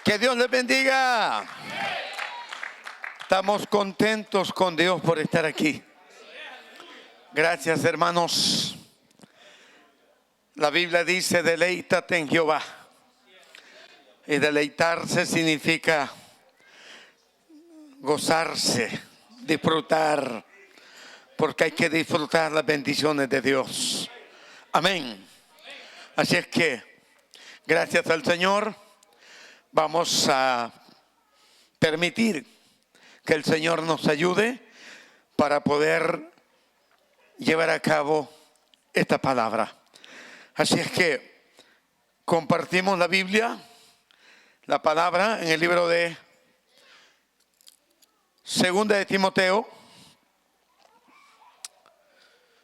Que Dios les bendiga. Estamos contentos con Dios por estar aquí. Gracias, hermanos. La Biblia dice: deleítate en Jehová. Y deleitarse significa gozarse, disfrutar, porque hay que disfrutar las bendiciones de Dios. Amén. Así es que, gracias al Señor, vamos a permitir que el Señor nos ayude para poder llevar a cabo esta palabra. Así es que compartimos la Biblia, la palabra, en el libro de Segunda de Timoteo.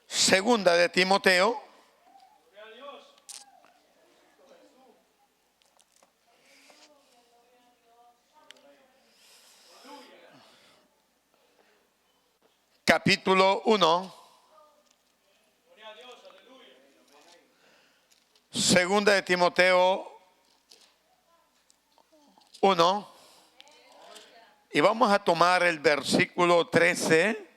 Segunda de Timoteo. Capítulo 1. Segunda de Timoteo 1. Y vamos a tomar el versículo 13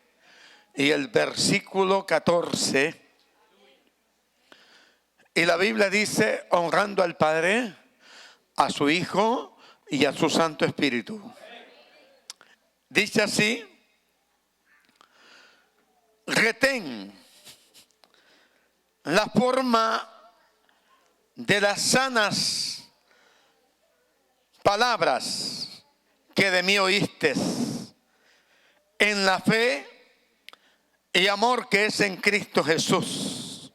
y el versículo 14. Y la Biblia dice: honrando al Padre, a su Hijo y a su Santo Espíritu. Dice así: retén la forma de las sanas palabras que de mí oíste, en la fe y amor que es en Cristo Jesús.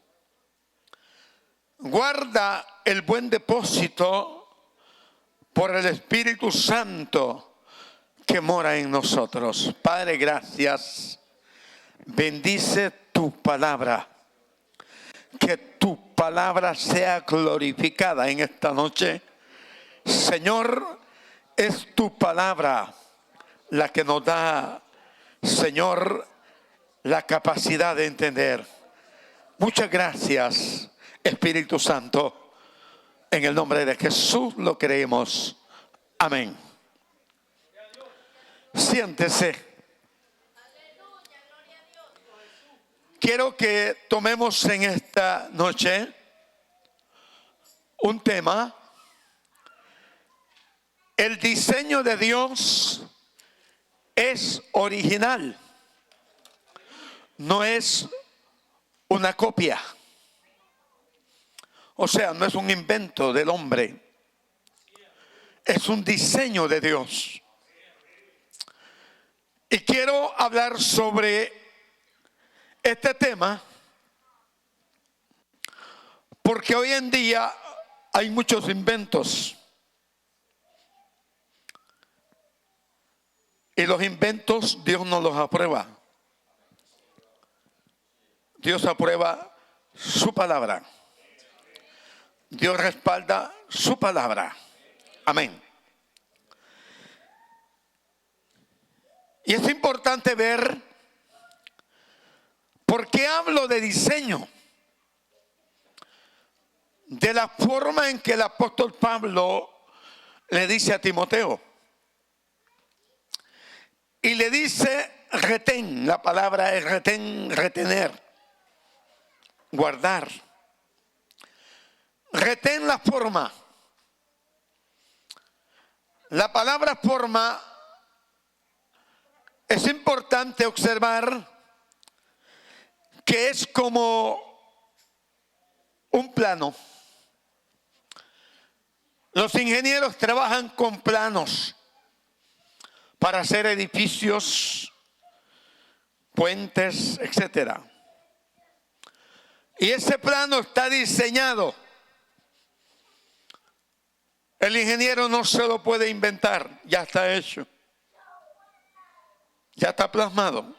Guarda el buen depósito por el Espíritu Santo que mora en nosotros. Padre, gracias. Bendice tu palabra. Que tu palabra sea glorificada en esta noche. Señor, es tu palabra la que nos da, Señor, la capacidad de entender. Muchas gracias, Espíritu Santo. En el nombre de Jesús lo creemos. Amén. Siéntese. Quiero que tomemos en esta noche un tema. El diseño de Dios es original, no es una copia. O sea, no es un invento del hombre, es un diseño de Dios. Y quiero hablar sobre este tema porque hoy en día hay muchos inventos. Y los inventos Dios no los aprueba. Dios aprueba su palabra. Dios respalda su palabra. Amén. Y es importante ver por qué hablo de diseño. De la forma en que el apóstol Pablo le dice a Timoteo. Y le dice retén. La palabra es retén, retener, guardar. Retén la forma. La palabra forma, es importante observar que es como un plano. Los ingenieros trabajan con planos para hacer edificios, puentes, etcétera. Y ese plano está diseñado. El ingeniero no se lo puede inventar, ya está hecho. Ya está plasmado.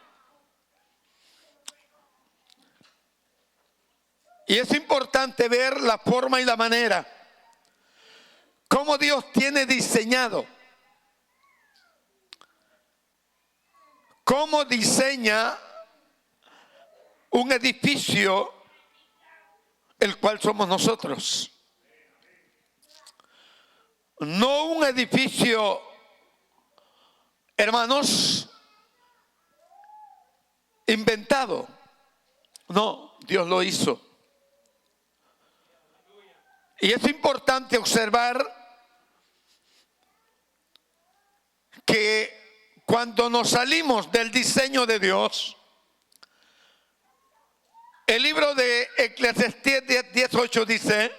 Y es importante ver la forma y la manera, cómo Dios tiene diseñado. Cómo diseña un edificio, el cual somos nosotros. No un edificio, hermanos, inventado. No, Dios lo hizo. Y es importante observar que cuando nos salimos del diseño de Dios, el libro de Eclesiastés 10:8 dice: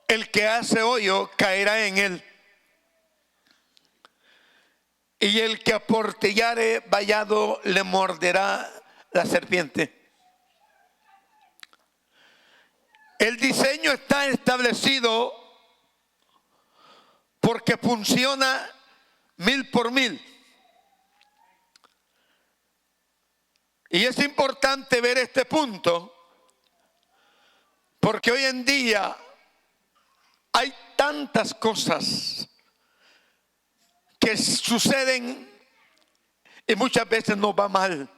el que hace hoyo caerá en él, y el que aportillare vallado le morderá la serpiente. El diseño está establecido porque funciona 1000 por 1000. Y es importante ver este punto, porque hoy en día hay tantas cosas que suceden y muchas veces nos va mal.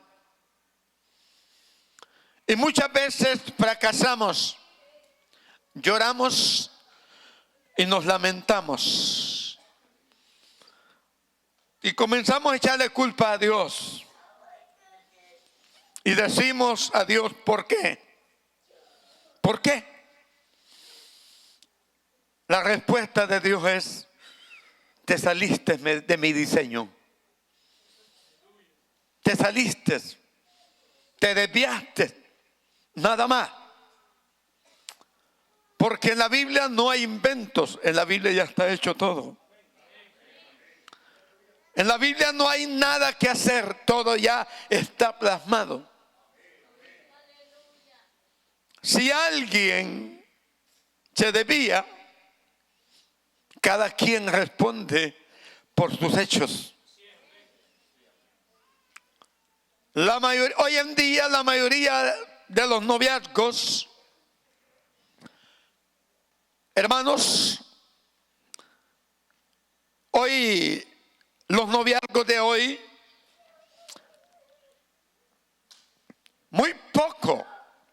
Y muchas veces fracasamos, lloramos y nos lamentamos. Y comenzamos a echarle culpa a Dios. Y decimos a Dios, ¿por qué? ¿Por qué? La respuesta de Dios es: te saliste de mi diseño. Te saliste, te desviaste, nada más. Porque en la Biblia no hay inventos, en la Biblia ya está hecho todo. En la Biblia no hay nada que hacer, todo ya está plasmado. Si alguien se desvía, cada quien responde por sus hechos. Hoy en día la mayoría de los noviazgos, hermanos, hoy los noviazgos de hoy, muy poco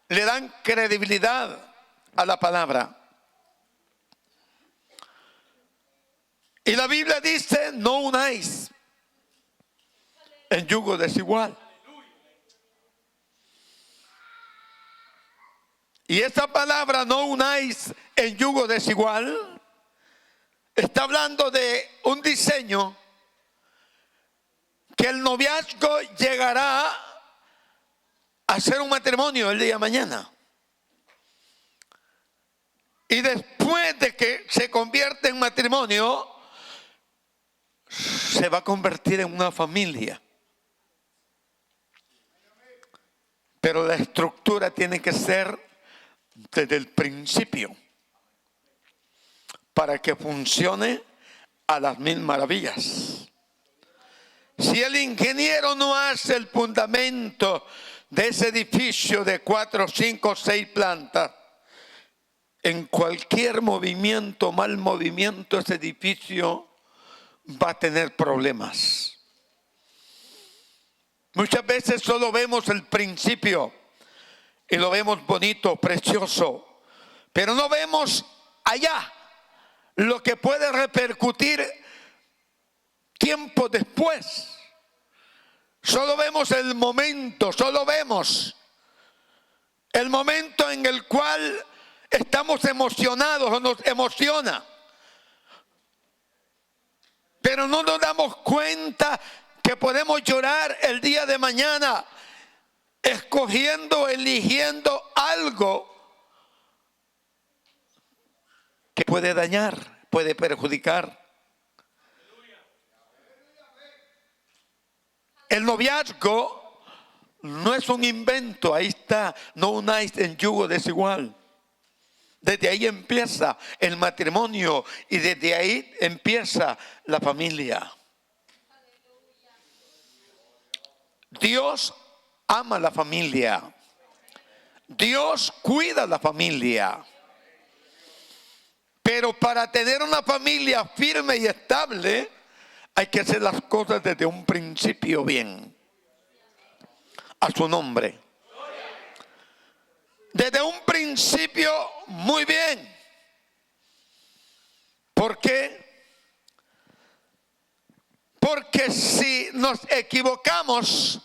le dan credibilidad a la palabra. Y la Biblia dice: no unáis en yugo desigual. Y esa palabra, no unáis en yugo desigual, está hablando de un diseño que el noviazgo llegará a ser un matrimonio el día de mañana. Y después de que se convierte en matrimonio, se va a convertir en una familia. Pero la estructura tiene que ser desde el principio para que funcione a las 1000 maravillas. Si el ingeniero no hace el fundamento de ese edificio de 4, 5, 6 plantas, en cualquier movimiento, mal movimiento, ese edificio va a tener problemas. Muchas veces solo vemos el principio y lo vemos bonito, precioso, pero no vemos allá lo que puede repercutir tiempo después. Solo vemos el momento, solo vemos el momento en el cual estamos emocionados o nos emociona. Pero no nos damos cuenta que podemos llorar el día de mañana eligiendo algo que puede dañar, puede perjudicar. El noviazgo no es un invento, ahí está, no unáis en yugo desigual. Desde ahí empieza el matrimonio y desde ahí empieza la familia. Dios ama la familia. Dios cuida la familia. Pero para tener una familia firme y estable, hay que hacer las cosas desde un principio bien. A su nombre. Desde un principio muy bien. ¿Por qué? Porque si nos equivocamos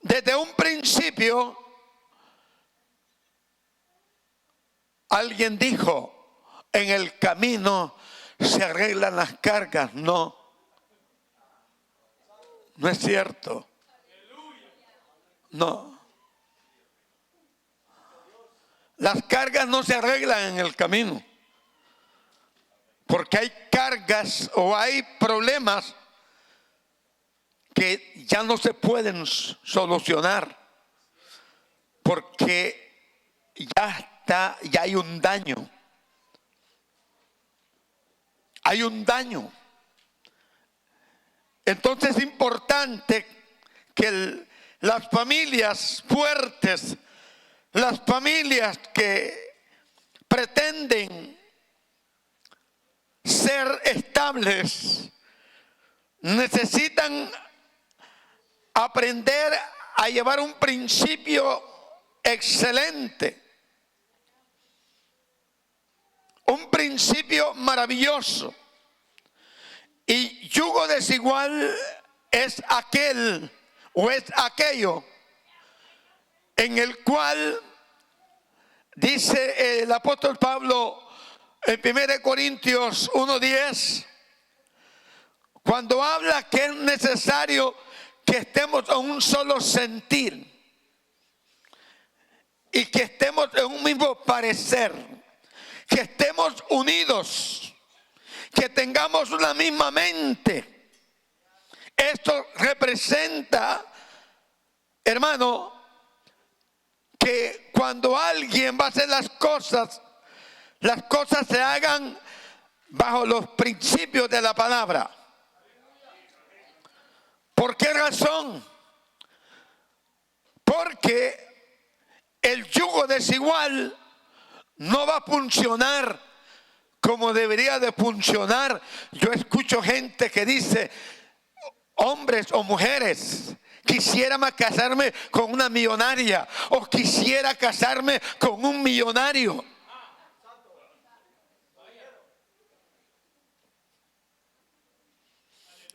desde un principio, alguien dijo, en el camino se arreglan las cargas. No, no es cierto. No. Las cargas no se arreglan en el camino. Porque hay cargas o hay problemas que ya no se pueden solucionar. Porque ya hay un daño. Hay un daño. Entonces es importante que las familias fuertes, las familias que pretenden ser estables, necesitan aprender a llevar un principio excelente, un principio maravilloso. Y yugo desigual es aquel o es aquello en el cual dice el apóstol Pablo en 1 Corintios 1:10, cuando habla que es necesario que estemos en un solo sentir y que estemos en un mismo parecer, que estemos unidos, que tengamos una misma mente. Esto representa, hermano, que cuando alguien va a hacer las cosas se hagan bajo los principios de la palabra. ¿Por qué razón? Porque el yugo desigual no va a funcionar como debería de funcionar. Yo escucho gente que dice, hombres o mujeres, quisiera casarme con una millonaria o quisiera casarme con un millonario.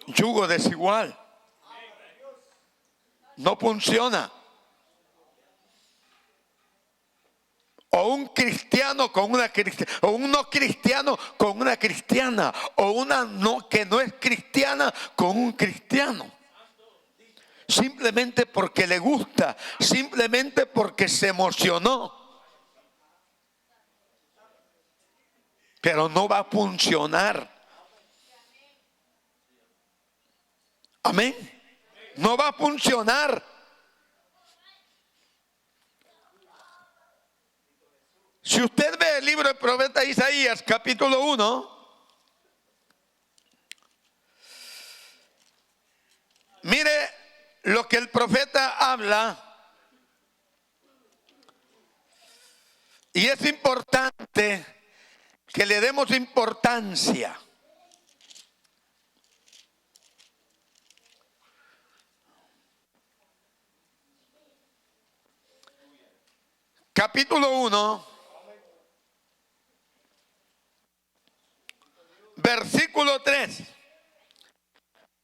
Yugo desigual. No funciona. O un cristiano con una cristiana, o un no cristiano con una cristiana, o una que no es cristiana con un cristiano. Simplemente porque le gusta, simplemente porque se emocionó. Pero no va a funcionar. Amén. No va a funcionar. Si usted ve el libro del profeta Isaías, capítulo 1, mire lo que el profeta habla. Y es importante que le demos importancia. Capítulo 1, versículo 3.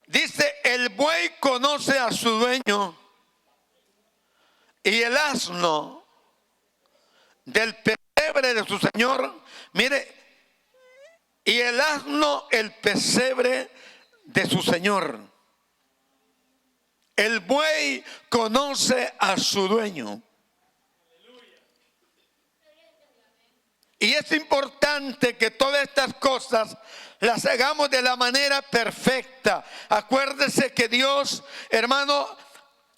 Dice, el buey conoce a su dueño y el asno del pesebre de su señor. Mire, y el asno el pesebre de su señor. El buey conoce a su dueño. Y es importante que todas estas cosas las hagamos de la manera perfecta. Acuérdese que Dios, hermano,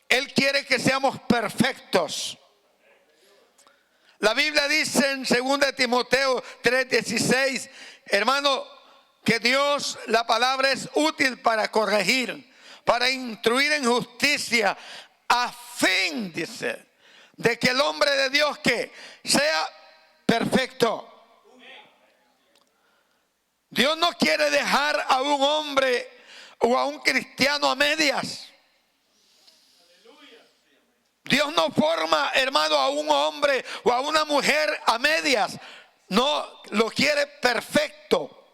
Él quiere que seamos perfectos. La Biblia dice en 2 Timoteo 3:16, hermano, que Dios, la palabra es útil para corregir, para instruir en justicia, a fin, dice, de que el hombre de Dios que sea perfecto. Dios no quiere dejar a un hombre o a un cristiano a medias. Dios no forma, hermano, a un hombre o a una mujer a medias. No, lo quiere perfecto.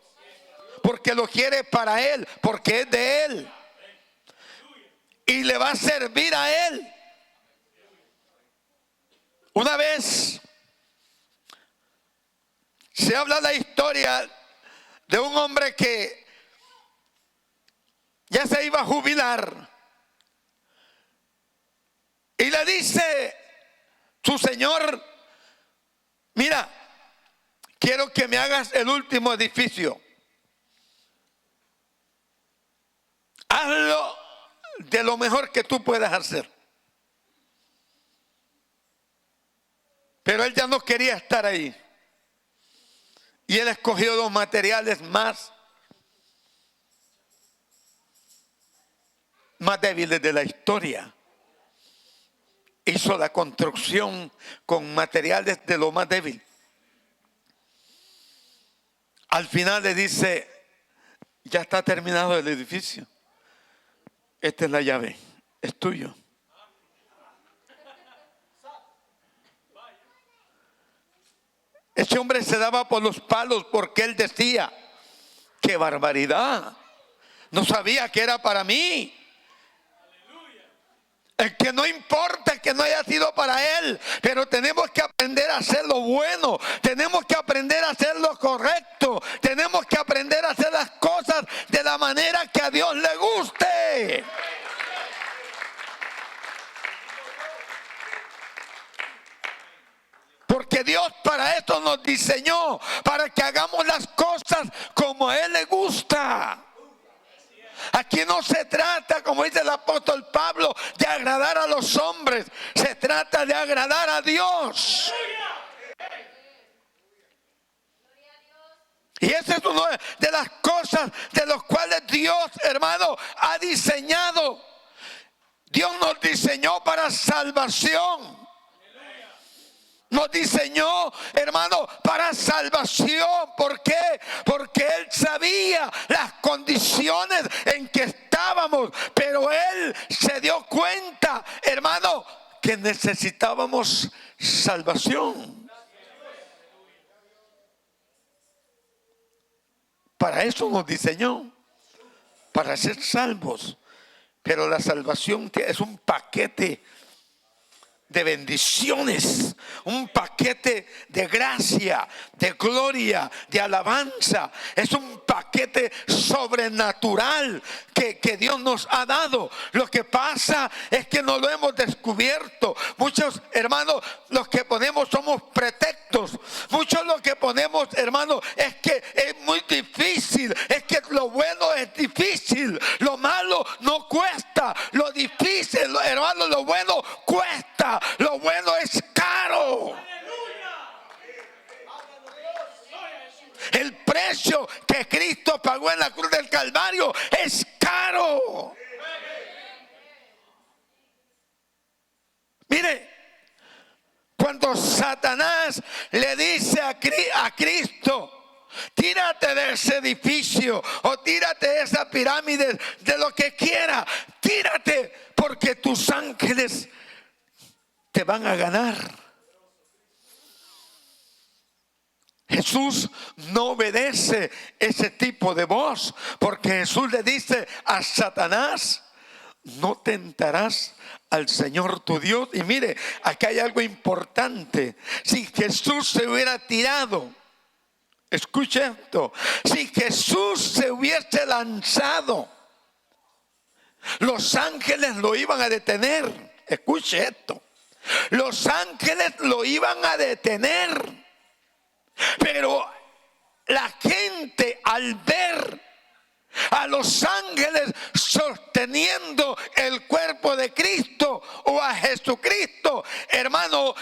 porque lo quiere para Él, porque es de Él. Y le va a servir a Él. Una vez se habla la historia de un hombre que ya se iba a jubilar. Y le dice su señor: mira, quiero que me hagas el último edificio. Hazlo de lo mejor que tú puedas hacer. Pero él ya no quería estar ahí. Y él escogió los materiales más débiles de la historia. Hizo la construcción con materiales de lo más débil. Al final le dice: ya está terminado el edificio. Esta es la llave, es tuyo. Ese hombre se daba por los palos porque él decía: ¡qué barbaridad! No sabía que era para mí. Es que no importa que no haya sido para él, pero tenemos que aprender a hacer lo bueno, tenemos que aprender a hacer lo correcto, tenemos que aprender a hacer las cosas de la manera que a Dios le guste. Porque Dios para esto nos diseñó, para que hagamos las cosas como a Él le gusta. Aquí no se trata, como dice el apóstol Pablo, de agradar a los hombres. Se trata de agradar a Dios. Y esa es una de las cosas de las cuales Dios, hermano, ha diseñado. Dios nos diseñó para salvación. Nos diseñó, hermano, para salvación. ¿Por qué? Porque Él sabía las condiciones en que estábamos. Pero Él se dio cuenta, hermano, que necesitábamos salvación. Para eso nos diseñó, para ser salvos. Pero la salvación es un paquete de bendiciones, un paquete de gracia, de gloria, de alabanza. Es un paquete sobrenatural que Dios nos ha dado. Lo que pasa es que no lo hemos descubierto. Muchos hermanos, los que ponemos somos pretextos. Muchos lo que ponemos, hermanos, es que es muy difícil, es que lo bueno es difícil, lo malo no cuesta, lo difícil, hermano, lo bueno cuesta. Lo bueno es caro. El precio que Cristo pagó en la cruz del Calvario es caro. Mire, cuando Satanás le dice a Cristo: tírate de ese edificio o tírate de esa pirámide, de lo que quiera, tírate, porque tus ángeles te van a ganar. Jesús no obedece ese tipo de voz, porque Jesús le dice a Satanás: no tentarás al Señor tu Dios. Y mire, acá hay algo importante. Si Jesús se hubiera tirado, escuche esto, si Jesús se hubiese lanzado, los ángeles lo iban a detener. Escuche esto. Los ángeles lo iban a detener. Pero la gente, al ver a los ángeles sosteniendo el cuerpo de Cristo o a Jesucristo, hermano,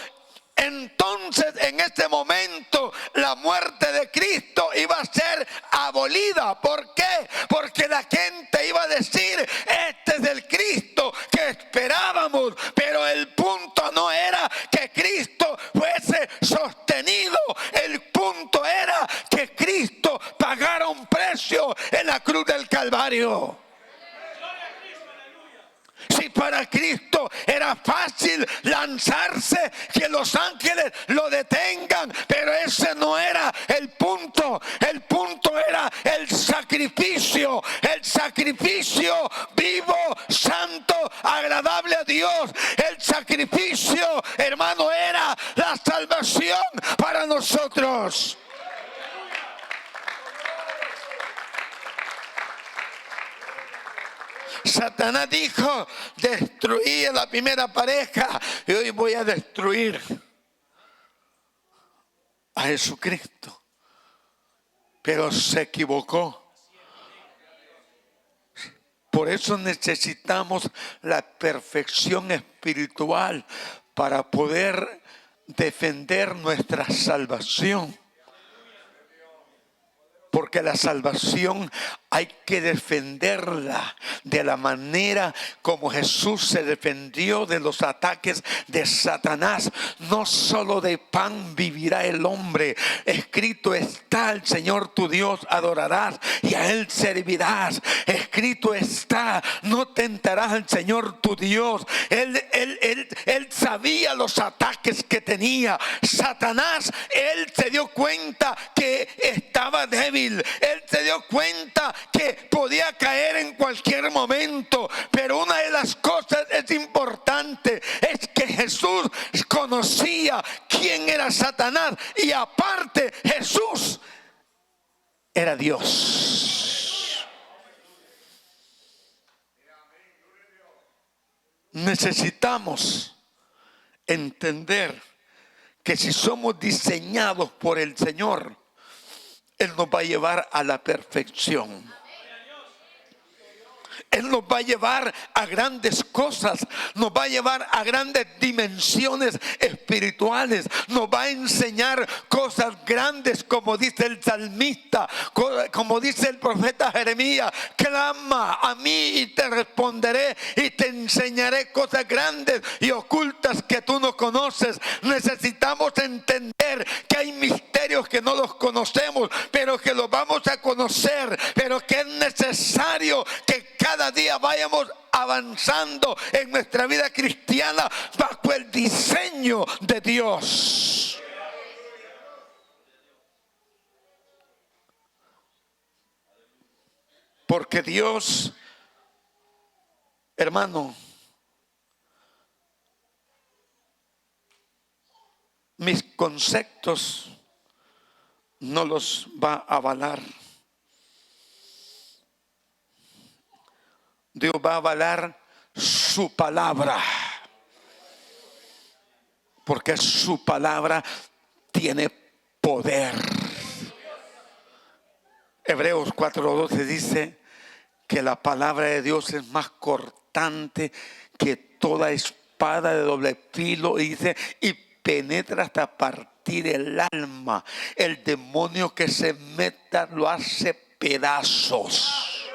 entonces en este momento la muerte de Cristo iba a ser abolida. ¿Por qué? Porque la gente iba a decir: este es el Cristo que esperábamos. Pero el punto no era que Cristo fuese sostenido, el punto era que Cristo pagara un precio en la cruz del Calvario. Si para Cristo era fácil lanzarse, que los ángeles lo detengan, pero ese no era el punto. El punto era el sacrificio, el sacrificio vivo, santo, agradable a Dios. El sacrificio, hermano, era la salvación para nosotros. Satanás dijo: destruí a la primera pareja y hoy voy a destruir a Jesucristo. Pero se equivocó. Por eso necesitamos la perfección espiritual para poder defender nuestra salvación. Porque la salvación hay que defenderla de la manera como Jesús se defendió de los ataques de Satanás. No solo de pan vivirá el hombre. Escrito está: al Señor tu Dios adorarás y a Él servirás. Escrito está: no tentarás al Señor tu Dios. Él sabía los ataques que tenía Satanás. Él se dio cuenta que estaba débil. Él se dio cuenta que podía caer en cualquier momento. Pero una de las cosas es importante, es que Jesús conocía quién era Satanás, y aparte Jesús era Dios. Necesitamos entender que si somos diseñados por el Señor, Él nos va a llevar a la perfección. Él nos va a llevar a grandes cosas, nos va a llevar a grandes dimensiones espirituales, nos va a enseñar cosas grandes, como dice el salmista, como dice el profeta Jeremías: clama a mí y te responderé y te enseñaré cosas grandes y ocultas que tú no conoces. Necesitamos entender que hay misterios que no los conocemos, pero que los vamos a conocer, pero que es necesario que cada día vayamos avanzando en nuestra vida cristiana bajo el diseño de Dios. Porque Dios, hermano, mis conceptos no los va a avalar. Dios va a avalar su palabra, porque su palabra tiene poder. Hebreos 4:12 dice que la palabra de Dios es más cortante que toda espada de doble filo, y dice, y penetra hasta partir el alma. El demonio que se meta lo hace pedazos.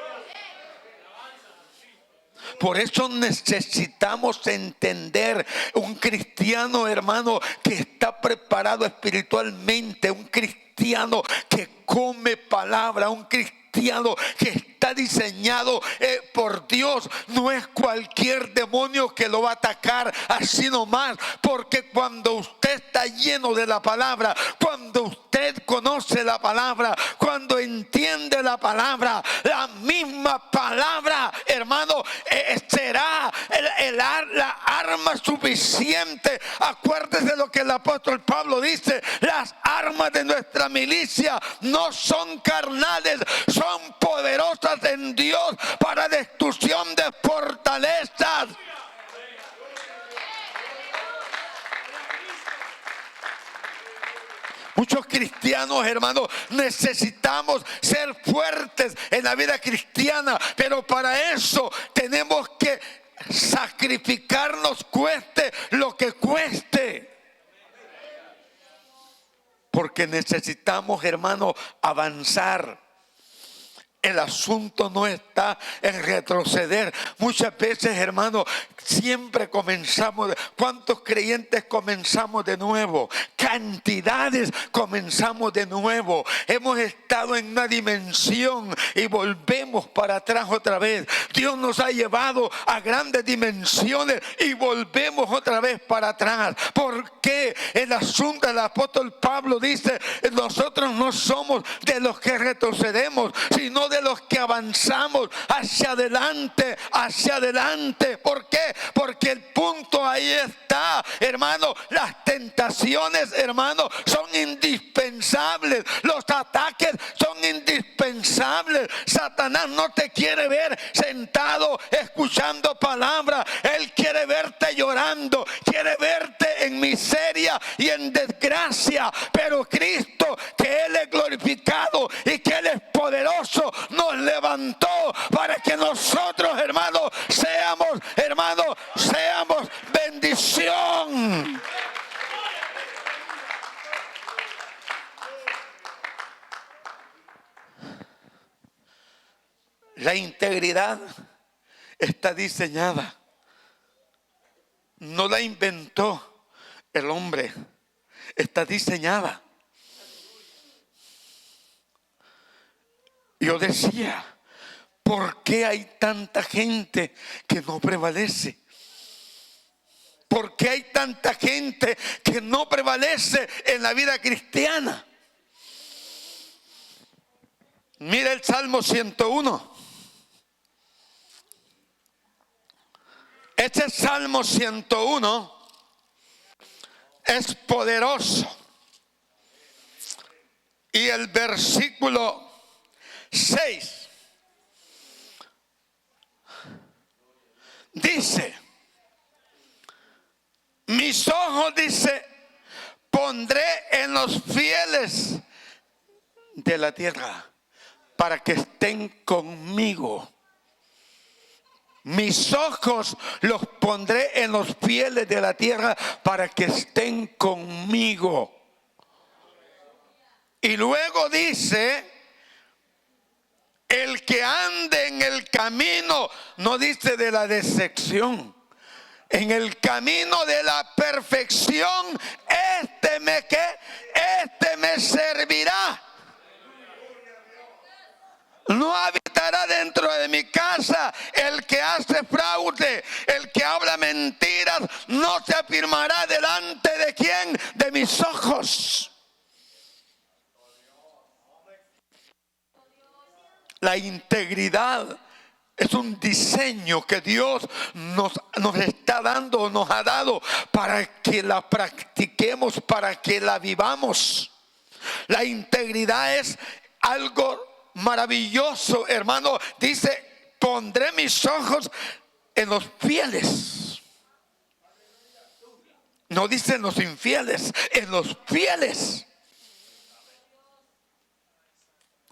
Por eso necesitamos entender un cristiano, hermano, que está preparado espiritualmente, un cristiano que come palabra, un cristiano que está diseñado por Dios. No es cualquier demonio que lo va a atacar así nomás, porque cuando usted está lleno de la palabra, cuando usted conoce la palabra, cuando entiende la palabra, la misma palabra, hermano, será la arma suficiente. Acuérdese lo que el apóstol Pablo dice: las armas de nuestra milicia no son carnales, son poderosas en Dios para destrucción de fortalezas. Muchos cristianos, hermanos, necesitamos ser fuertes en la vida cristiana, pero para eso tenemos que sacrificarnos, cueste lo que cueste. Porque necesitamos, hermano, avanzar el asunto no está en retroceder. Muchas veces, hermano, siempre comenzamos. ¿Cuántos creyentes comenzamos de nuevo? Cantidades comenzamos de nuevo. Hemos estado en una dimensión y volvemos para atrás otra vez. Dios nos ha llevado a grandes dimensiones y volvemos otra vez para atrás. ¿Por qué? El asunto del apóstol Pablo dice: nosotros no somos de los que retrocedemos, sino de los que avanzamos hacia adelante, hacia adelante. ¿Por qué? Porque el punto ahí está, hermano. Las tentaciones, hermano, son indispensables. Los ataques son indispensables. Satanás no te quiere ver sentado escuchando palabras. Él quiere verte llorando, quiere verte en miseria y en desgracia. Pero Cristo, que Él es glorificado y que Él es poderoso, nos levantó para que nosotros, hermanos, seamos bendición. La integridad está diseñada. No la inventó el hombre. Está diseñada. Yo decía, ¿por qué hay tanta gente que no prevalece? ¿Por qué hay tanta gente que no prevalece en la vida cristiana? Mira el Salmo 101. Este Salmo 101 es poderoso. Y el versículo 6 dice: mis ojos, dice, pondré en los fieles de la tierra para que estén conmigo. Mis ojos los pondré en los fieles de la tierra para que estén conmigo. Y luego dice: el que ande en el camino, no dice de la decepción, en el camino de la perfección, este me servirá. No habitará dentro de mi casa el que hace fraude, el que habla mentiras, no se afirmará delante de quién, de mis ojos. La integridad es un diseño que Dios nos está dando, nos ha dado para que la practiquemos, para que la vivamos. La integridad es algo maravilloso, hermano. Dice: pondré mis ojos en los fieles. No dice en los infieles, en los fieles.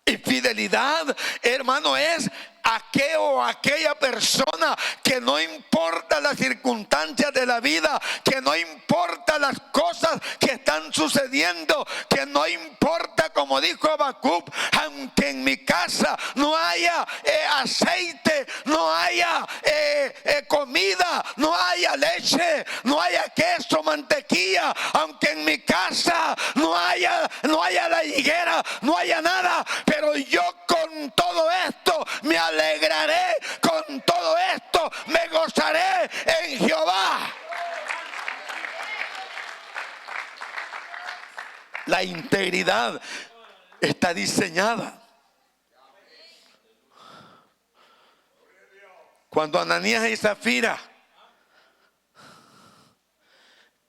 Y fidelidad, hermano, es aquel o aquella persona que no importa las circunstancias de la vida, que no importa las cosas que están sucediendo, que no importa, como dijo Habacuc, aunque en mi casa no haya aceite, no haya comida, no haya leche, no haya queso, mantequilla, aunque en mi casa no haya la higuera, no haya nada, pero yo con todo esto me alegraré, con todo esto me gozaré en Jehová. La integridad está diseñada. Cuando Ananías y Zafira,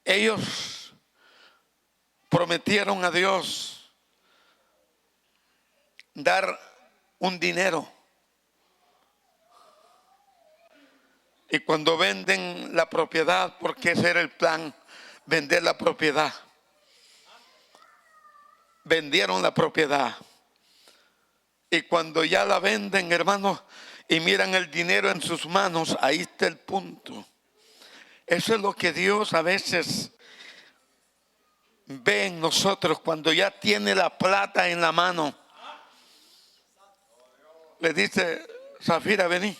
ellos prometieron a Dios dar un dinero. Y cuando venden la propiedad, porque ese era el plan, vender la propiedad. Vendieron la propiedad. Y cuando ya la venden, hermanos, y miran el dinero en sus manos, ahí está el punto. Eso es lo que Dios a veces ve en nosotros cuando ya tiene la plata en la mano. le dice: Zafira, vení.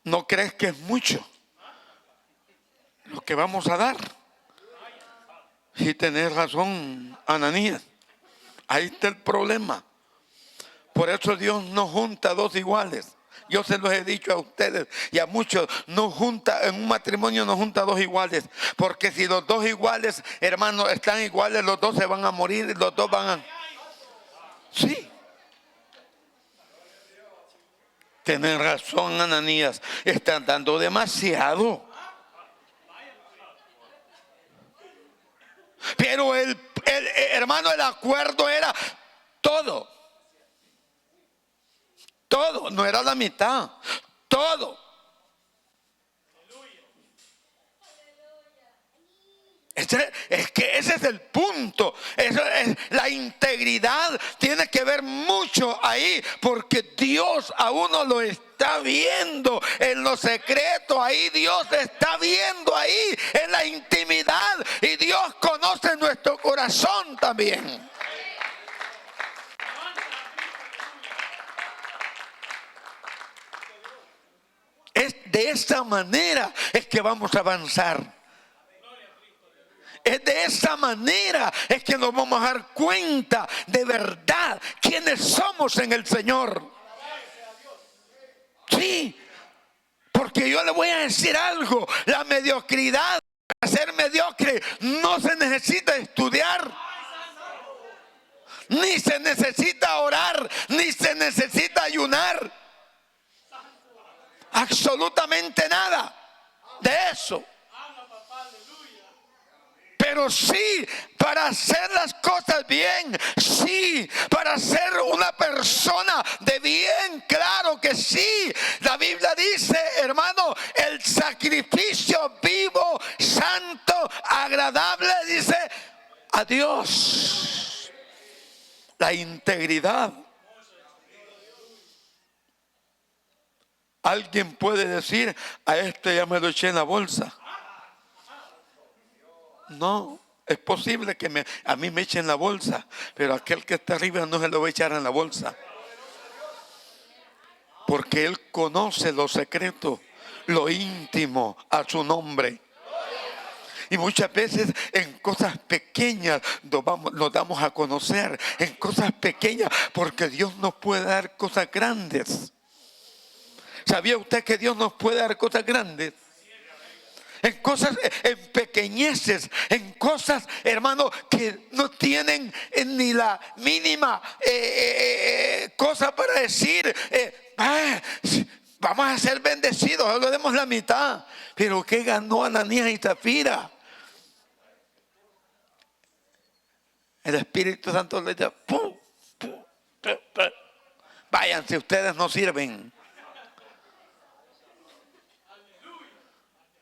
¿No crees que es mucho lo que vamos a dar? Si tenés razón, Ananías. Ahí está el problema. Por eso Dios no junta dos iguales. Yo se los he dicho a ustedes y a muchos: no junta, en un matrimonio no junta dos iguales. Porque si los dos iguales, hermanos, están iguales, los dos se van a morir, los dos van a... Sí. Tienen razón, Ananías. Están dando demasiado. Pero hermano, el acuerdo era todo. Todo, no era la mitad. Todo. Es que ese es el punto. La integridad tiene que ver mucho ahí, porque Dios a uno lo está viendo en lo secreto. Ahí Dios está viendo ahí en la intimidad, y Dios conoce nuestro corazón también. Es de esa manera es que vamos a avanzar. Es de esa manera es que nos vamos a dar cuenta de verdad quiénes somos en el Señor. Sí, porque yo le voy a decir algo: la mediocridad, para ser mediocre, no se necesita estudiar, ni se necesita orar, ni se necesita ayunar. Absolutamente nada de eso. Pero sí, para hacer las cosas bien, sí, para ser una persona de bien, claro que sí. La Biblia dice, hermano, el sacrificio vivo, santo, agradable, dice, a Dios. La integridad. Alguien puede decir: a este ya me lo eché en la bolsa. No, es posible que a mí me echen en la bolsa, pero aquel que está arriba no se lo va a echar en la bolsa. Porque Él conoce lo secreto, lo íntimo a su nombre. Y muchas veces en cosas pequeñas nos damos a conocer, en cosas pequeñas, porque Dios nos puede dar cosas grandes. ¿Sabía usted que Dios nos puede dar cosas grandes? En cosas, en pequeñeces, en cosas, hermano, que no tienen ni la mínima cosa para decir, vamos a ser bendecidos, solo demos la mitad. Pero ¿qué ganó Ananías y Zafira? El Espíritu Santo les dice: váyanse, ustedes no sirven.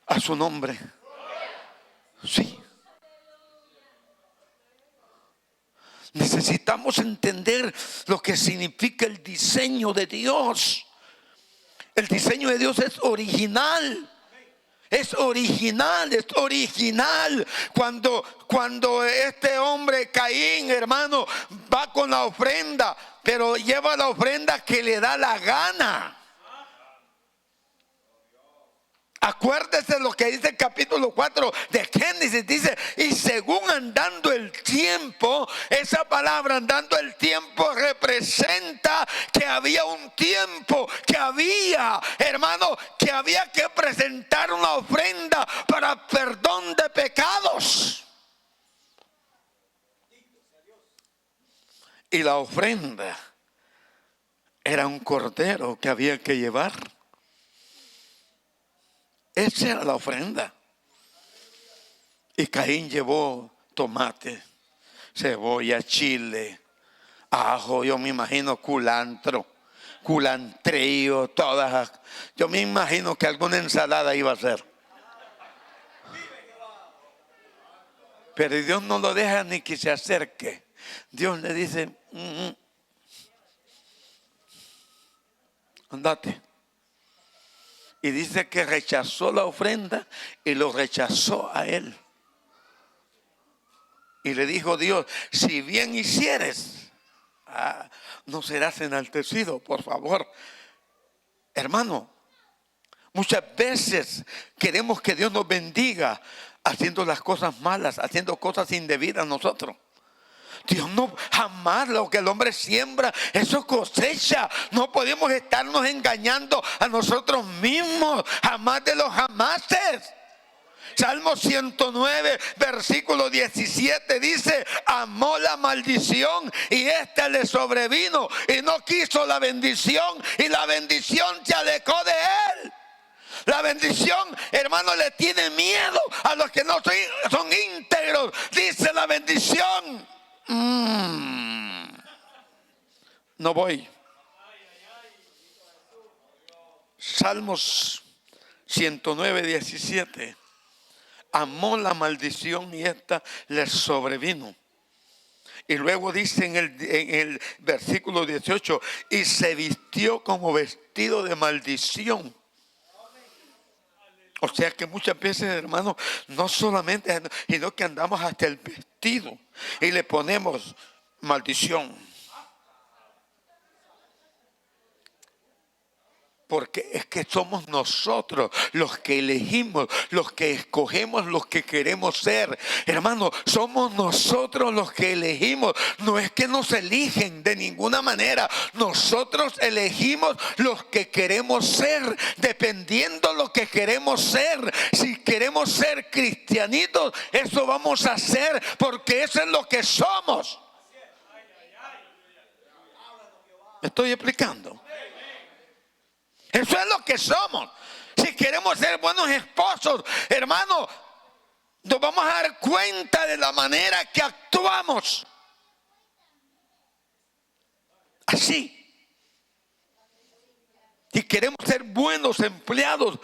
A su nombre. Sí. Necesitamos entender lo que significa el diseño de Dios. El diseño de Dios es original. Es original, es original. Cuando este hombre Caín, hermano, va con la ofrenda, pero lleva la ofrenda que le da la gana. Acuérdese lo que dice el capítulo 4 de Génesis. Dice: y según andando el tiempo, esa palabra andando el tiempo representa que había un tiempo, que había, hermano, que había que presentar una ofrenda para perdón de pecados. Y la ofrenda era un cordero que había que llevar. Esa era la ofrenda. Y Caín llevó tomate, cebolla, chile, ajo, yo me imagino culantro, culantrillo, todas. Yo me imagino que alguna ensalada iba a hacer. Pero Dios no lo deja ni que se acerque. Dios le dice: andate. Y dice que rechazó la ofrenda y lo rechazó a él. Y le dijo Dios: si bien hicieres, no serás enaltecido, por favor. Hermano, muchas veces queremos que Dios nos bendiga haciendo las cosas malas, haciendo cosas indebidas nosotros. Dios no, jamás lo que el hombre siembra, eso cosecha. No podemos estarnos engañando a nosotros mismos, jamás de los jamases. Salmo 109, versículo 17 dice: amó la maldición y esta le sobrevino, y no quiso la bendición, y la bendición se alejó de él. La bendición, hermano, le tiene miedo a los que no son íntegros. Dice la bendición: no voy. Salmos 109, 17. Amó la maldición y esta le sobrevino. Y luego dice en el versículo 18: y se vistió como vestido de maldición. O sea que muchas veces, hermano, no solamente, sino que andamos hasta el vestido y le ponemos maldición. Porque es que somos nosotros los que elegimos, los que escogemos, los que queremos ser. Hermano, somos nosotros los que elegimos. No es que nos eligen de ninguna manera. Nosotros elegimos los que queremos ser, dependiendo lo que queremos ser. Si queremos ser cristianitos, eso vamos a hacer, porque eso es lo que somos. ¿Me estoy explicando? Eso es lo que somos. Si queremos ser buenos esposos, hermano, nos vamos a dar cuenta de la manera que actuamos. Así. Si queremos ser buenos empleados,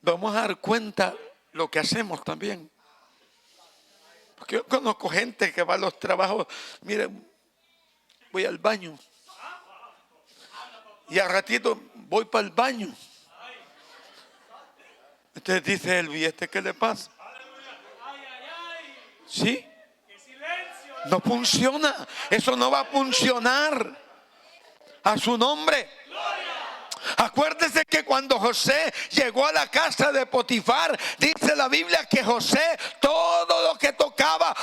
vamos a dar cuenta lo que hacemos también. Porque yo conozco gente que va a los trabajos: mire, voy al baño. Y al ratito voy para el baño. Entonces dice él: ¿y este qué le pasa? ¿Sí? No funciona. Eso no va a funcionar. A su nombre. Acuérdese que cuando José llegó a la casa de Potifar, dice la Biblia que José, todo lo que tocaba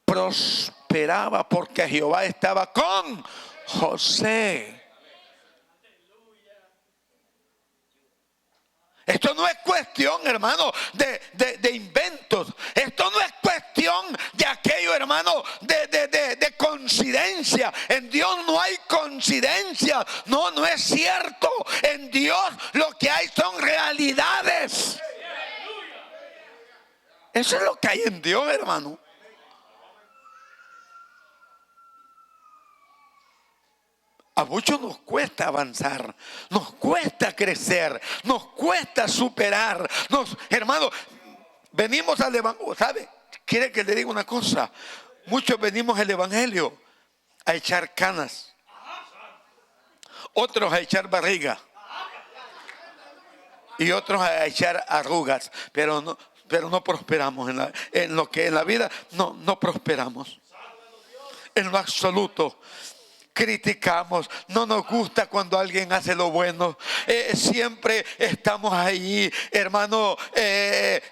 prosperaba, porque Jehová estaba con José. Esto no es cuestión, hermano, de inventos. Esto no es cuestión de aquello, hermano, de coincidencia. En Dios no hay coincidencia. No, no es cierto. En Dios lo que hay son realidades. Eso es lo que hay en Dios, hermano. A muchos nos cuesta avanzar, nos cuesta crecer, nos cuesta superar. Hermano, venimos al evangelio. ¿Sabe? ¿Quiere que le diga una cosa? Muchos venimos al evangelio a echar canas, otros a echar barriga y otros a echar arrugas, pero no prosperamos en lo que en la vida no prosperamos en lo absoluto. Criticamos, no nos gusta cuando alguien hace lo bueno, siempre estamos ahí, hermano,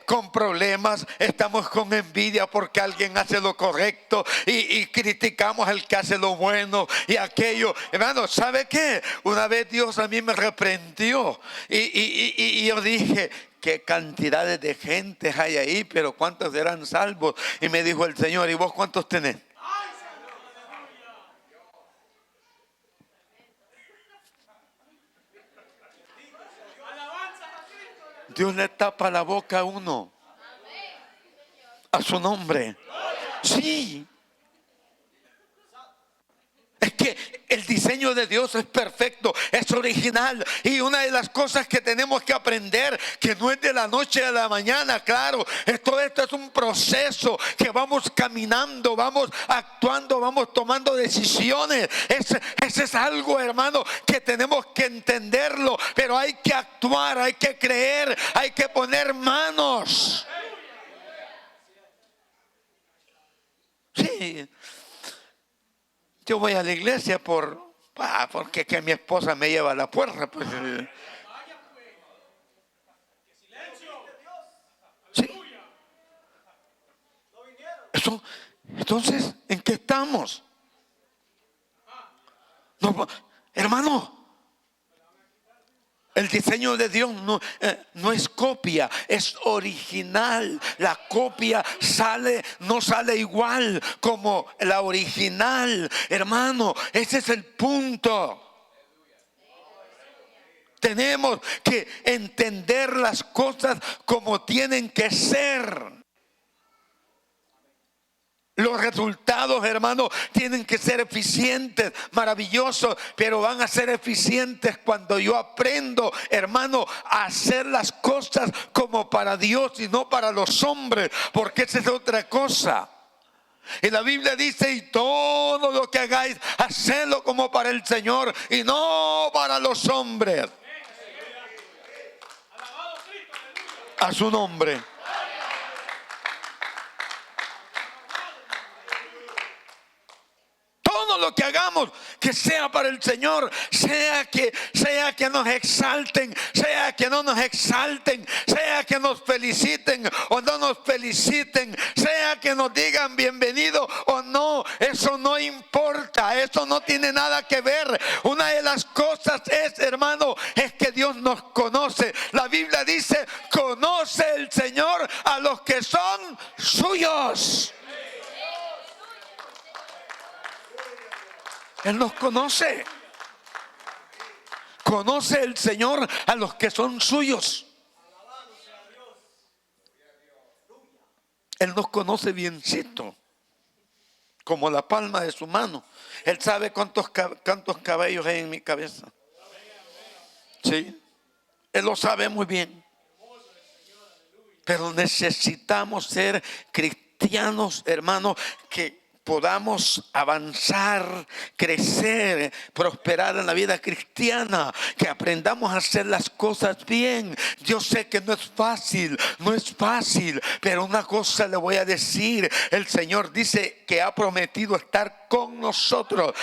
con problemas, estamos con envidia porque alguien hace lo correcto y criticamos al que hace lo bueno y aquello. Hermano, ¿sabe qué? Una vez Dios a mí me reprendió y yo dije: qué cantidades de gente hay ahí, pero ¿cuántos serán salvos? Y me dijo el Señor: ¿y vos cuántos tenés? Dios le tapa la boca a uno. A su nombre. Sí. Es que el diseño de Dios es perfecto, es original. Y una de las cosas que tenemos que aprender, que no es de la noche a la mañana, claro, todo esto es un proceso que vamos caminando, vamos actuando, vamos tomando decisiones. Ese es algo, hermano, que tenemos que entenderlo. Pero hay que actuar, hay que creer, hay que poner manos. Sí. yo voy a la iglesia porque que mi esposa me lleva a la puerta. Pues, sí. Entonces, ¿en qué estamos? No, hermano, el diseño de Dios no es copia, es original. La copia no sale igual como la original. Hermano, ese es el punto. Tenemos que entender las cosas como tienen que ser. Los resultados, hermano, tienen que ser eficientes, maravillosos, pero van a ser eficientes cuando yo aprendo, hermano, a hacer las cosas como para Dios y no para los hombres, porque esa es otra cosa. Y la Biblia dice: y todo lo que hagáis, hacedlo como para el Señor y no para los hombres. A su nombre. Todo lo que hagamos, que sea para el Señor, sea que nos exalten, sea que no nos exalten, sea que nos feliciten o no nos feliciten, sea que nos digan bienvenido o no, eso no importa, eso no tiene nada que ver. Una de las cosas es, hermano, es que Dios nos conoce. La Biblia dice: conoce el Señor a los que son suyos. Él nos conoce. Conoce el Señor a los que son suyos. Él nos conoce biencito, como la palma de su mano. Él sabe cuántos cabellos hay en mi cabeza. Sí, Él lo sabe muy bien. Pero necesitamos ser cristianos, hermanos, que podamos avanzar, crecer, prosperar en la vida cristiana, que aprendamos a hacer las cosas bien. Yo sé que no es fácil, pero una cosa le voy a decir: el Señor dice que ha prometido estar con nosotros,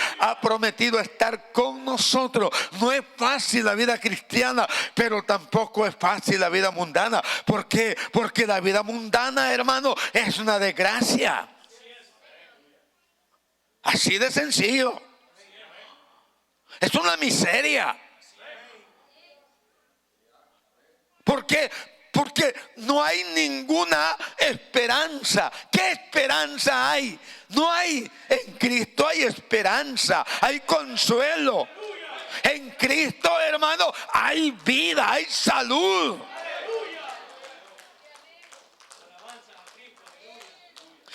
No es fácil la vida cristiana, pero tampoco es fácil la vida mundana. ¿Por qué? Porque la vida mundana, hermano, es una desgracia. Así de sencillo. Es una miseria. ¿Por qué? Porque no hay ninguna esperanza. ¿Qué esperanza hay? No hay. En Cristo hay esperanza, hay consuelo. En Cristo, hermano, hay vida, hay salud.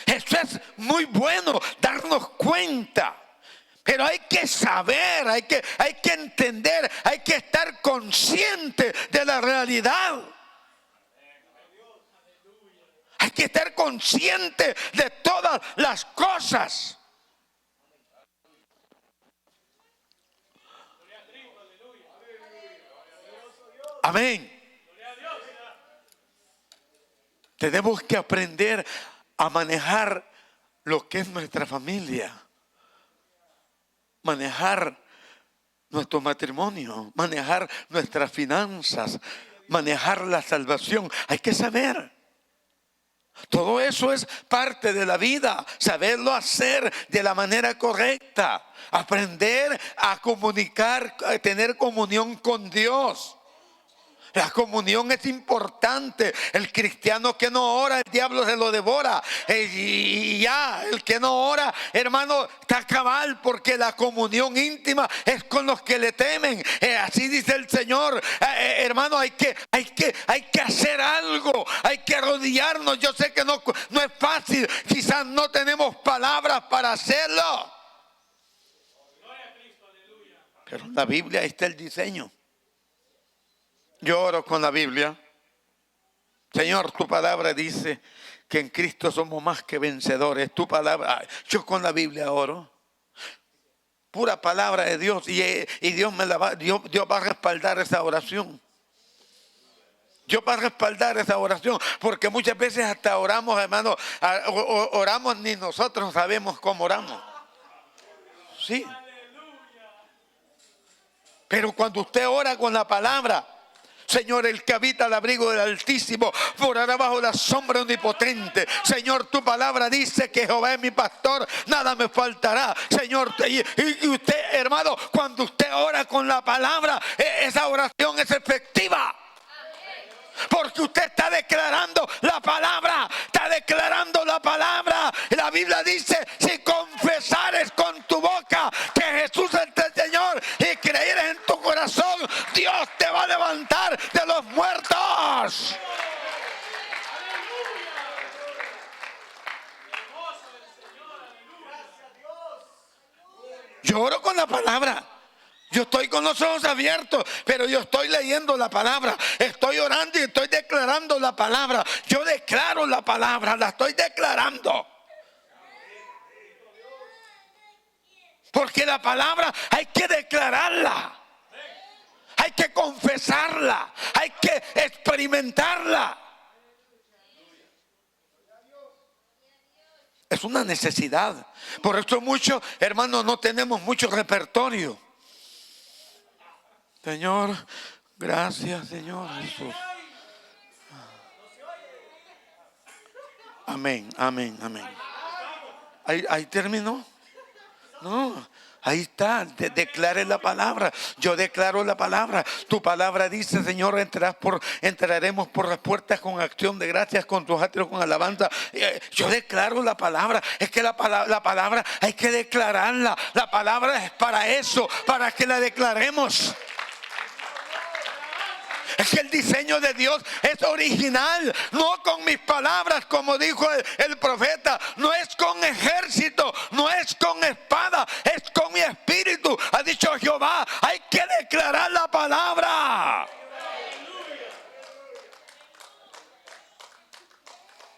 Eso es muy bueno, darnos cuenta. Pero hay que saber, hay que entender, hay que estar consciente de la realidad. Hay que estar consciente de todas las cosas. Amén. Tenemos que aprender a manejar lo que es nuestra familia, manejar nuestro matrimonio, manejar nuestras finanzas, manejar la salvación. Hay que saber. Todo eso es parte de la vida, saberlo hacer de la manera correcta, aprender a comunicar, a tener comunión con Dios. La comunión es importante. El cristiano que no ora, el diablo se lo devora. Y ya, el que no ora, hermano, está cabal, porque la comunión íntima es con los que le temen. Así dice el Señor. Hermano, hay que hacer algo. Hay que arrodillarnos. Yo sé que no es fácil. Quizás no tenemos palabras para hacerlo. Pero en la Biblia ahí está el diseño. Yo oro con la Biblia. Señor, tu palabra dice que en Cristo somos más que vencedores. Tu palabra, yo con la Biblia oro. Pura palabra de Dios. Y Dios va a respaldar esa oración. Dios va a respaldar esa oración. Porque muchas veces hasta oramos, hermano, oramos ni nosotros sabemos cómo oramos. Sí. Pero cuando usted ora con la palabra, Señor, el que habita al abrigo del Altísimo morará bajo la sombra omnipotente. Señor, tu palabra dice que Jehová es mi pastor, nada me faltará. Señor, y usted, hermano, cuando usted ora con la palabra, esa oración es efectiva. Porque usted está declarando la palabra. Está declarando la palabra. La Biblia dice: si confesares con tu boca que Jesús es el Señor y creyeres en tu corazón, Dios te va a levantar de los muertos. Yo oro con la palabra. Yo estoy con los ojos abiertos, pero yo estoy leyendo la palabra. Estoy orando y estoy declarando la palabra. Yo declaro la palabra, la estoy declarando. Porque la palabra hay que declararla. Hay que confesarla. Hay que experimentarla. Es una necesidad. Por eso muchos, hermanos, no tenemos mucho repertorio. Señor, gracias, Señor Jesús. Amén, amén, amén. Ahí terminó. No, ahí está. Declare la palabra. Yo declaro la palabra. Tu palabra dice: Señor, entraremos por las puertas con acción de gracias, con tus atrios con alabanza. Yo declaro la palabra. Es que la palabra hay que declararla. La palabra es para eso, para que la declaremos. Es que el diseño de Dios es original, no con mis palabras, como dijo el profeta. No es con ejército, no es con espada, es con mi espíritu, ha dicho Jehová. Hay que declarar la palabra.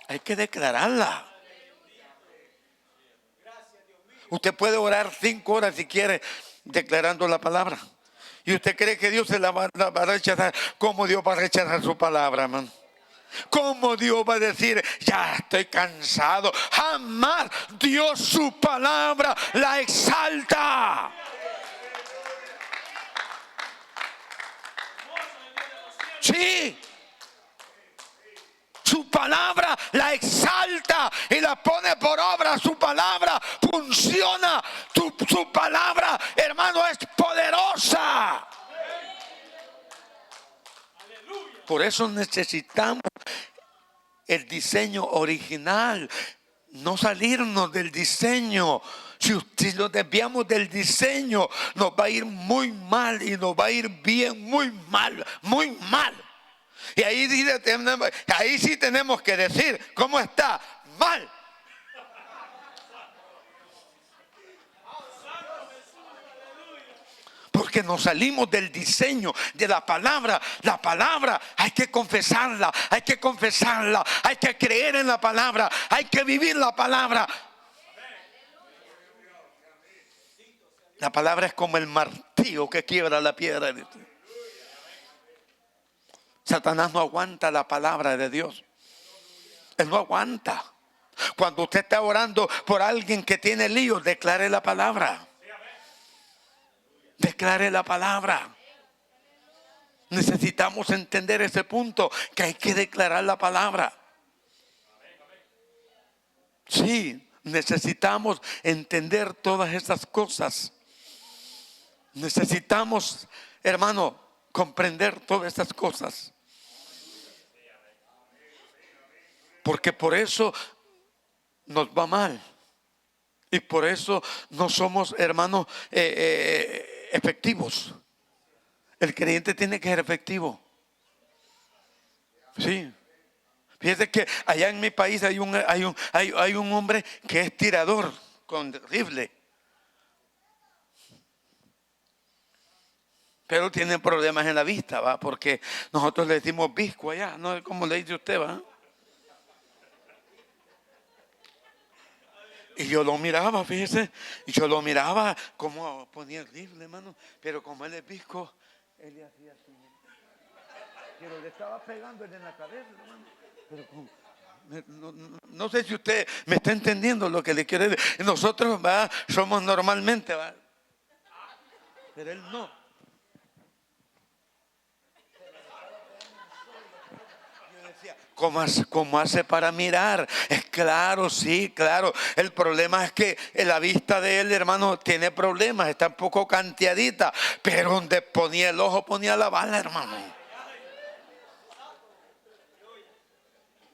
Hay que declararla. Usted puede orar 5 horas si quiere declarando la palabra. ¿Y usted cree que Dios se la va a rechazar? ¿Cómo Dios va a rechazar su palabra, hermano? ¿Cómo Dios va a decir: ya estoy cansado? Jamás. Dios su palabra la exalta. Sí. Su palabra la exalta y la pone por obra. Su palabra funciona. Su palabra, hermano, es poderosa. Por eso necesitamos el diseño original. No salirnos del diseño. Si nos desviamos del diseño, nos va a ir muy mal y nos va a ir bien muy mal, muy mal. Y ahí sí tenemos que decir: ¿cómo está? Mal. Porque nos salimos del diseño de la palabra. La palabra hay que confesarla, hay que confesarla, hay que creer en la palabra, hay que vivir la palabra. La palabra es como el martillo que quiebra la piedra. Satanás no aguanta la palabra de Dios. Él no aguanta. Cuando usted está orando por alguien que tiene líos, declare la palabra. Declare la palabra. Necesitamos entender ese punto, que hay que declarar la palabra. Sí, necesitamos entender todas esas cosas. Necesitamos, hermano, comprender todas esas cosas. Porque por eso nos va mal. Y por eso no somos, hermanos, efectivos. El creyente tiene que ser efectivo. Sí. Fíjese que allá en mi país hay un hombre que es tirador con rifle. Pero tiene problemas en la vista, ¿va? Porque nosotros le decimos visco allá, no es como le dice usted, ¿va? Y yo lo miraba, fíjese, y yo lo miraba como ponía el rifle, hermano. Pero como él es visco, él le hacía así. Pero le estaba pegando en la cabeza, hermano. Pero como, No sé si usted me está entendiendo lo que le quiero decir. Nosotros somos normalmente, pero él no. Yo decía, ¿cómo hace para mirar? Es claro, sí, claro. El problema es que la vista de él, hermano, tiene problemas, está un poco canteadita, pero donde ponía el ojo ponía la bala, hermano.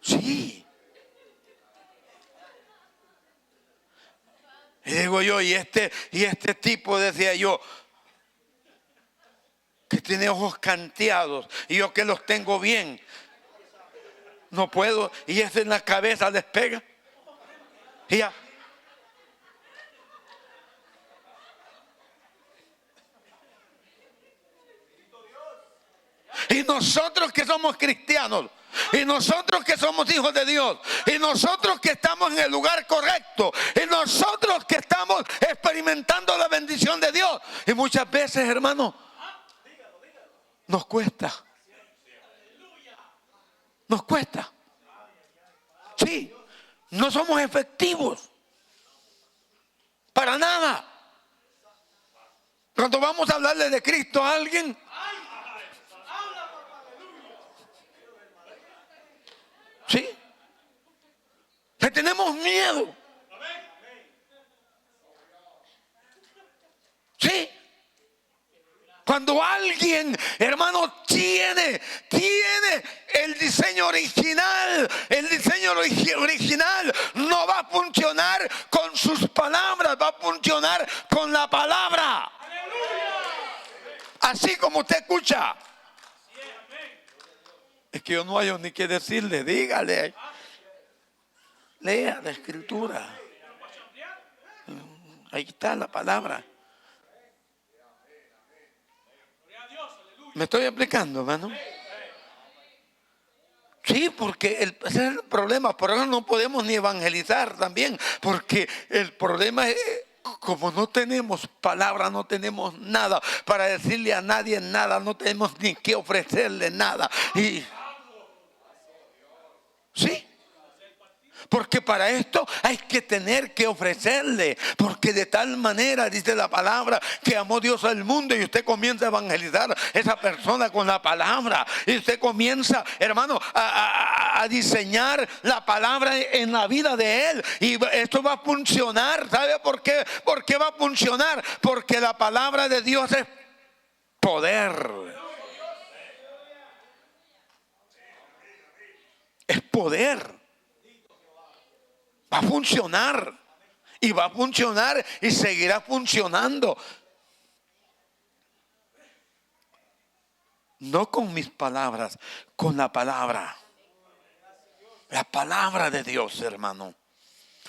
Sí. Y digo yo, y este tipo, decía yo, que tiene ojos canteados, y yo que los tengo bien, no puedo, y ese en la cabeza despega. Y ya. Y nosotros que somos cristianos, y nosotros que somos hijos de Dios, y nosotros que estamos en el lugar correcto, y nosotros que estamos experimentando la bendición de Dios, y muchas veces, hermano, nos cuesta. Nos cuesta. Sí, no somos efectivos para nada. Cuando vamos a hablarle de Cristo a alguien, sí, le tenemos miedo. Sí. Cuando alguien, hermano, tiene el diseño original, no va a funcionar con sus palabras, va a funcionar con la palabra. Así como usted escucha. Es que yo no hay ni qué decirle, dígale. Lea la escritura. Ahí está la palabra. ¿Me estoy explicando, hermano? Sí, porque ese es el problema. Por eso no podemos ni evangelizar también. Porque el problema es, como no tenemos palabra, no tenemos nada para decirle a nadie nada, no tenemos ni que ofrecerle nada. Y sí. Porque para esto hay que tener que ofrecerle. Porque de tal manera, dice la palabra, que amó Dios al mundo. Y usted comienza a evangelizar a esa persona con la palabra. Y usted comienza, hermano, a diseñar la palabra en la vida de él. Y esto va a funcionar. ¿Sabe por qué? ¿Por qué va a funcionar? Porque la palabra de Dios es poder. Es poder. Va a funcionar. Y va a funcionar y seguirá funcionando. No con mis palabras, con la palabra. La palabra de Dios, hermano.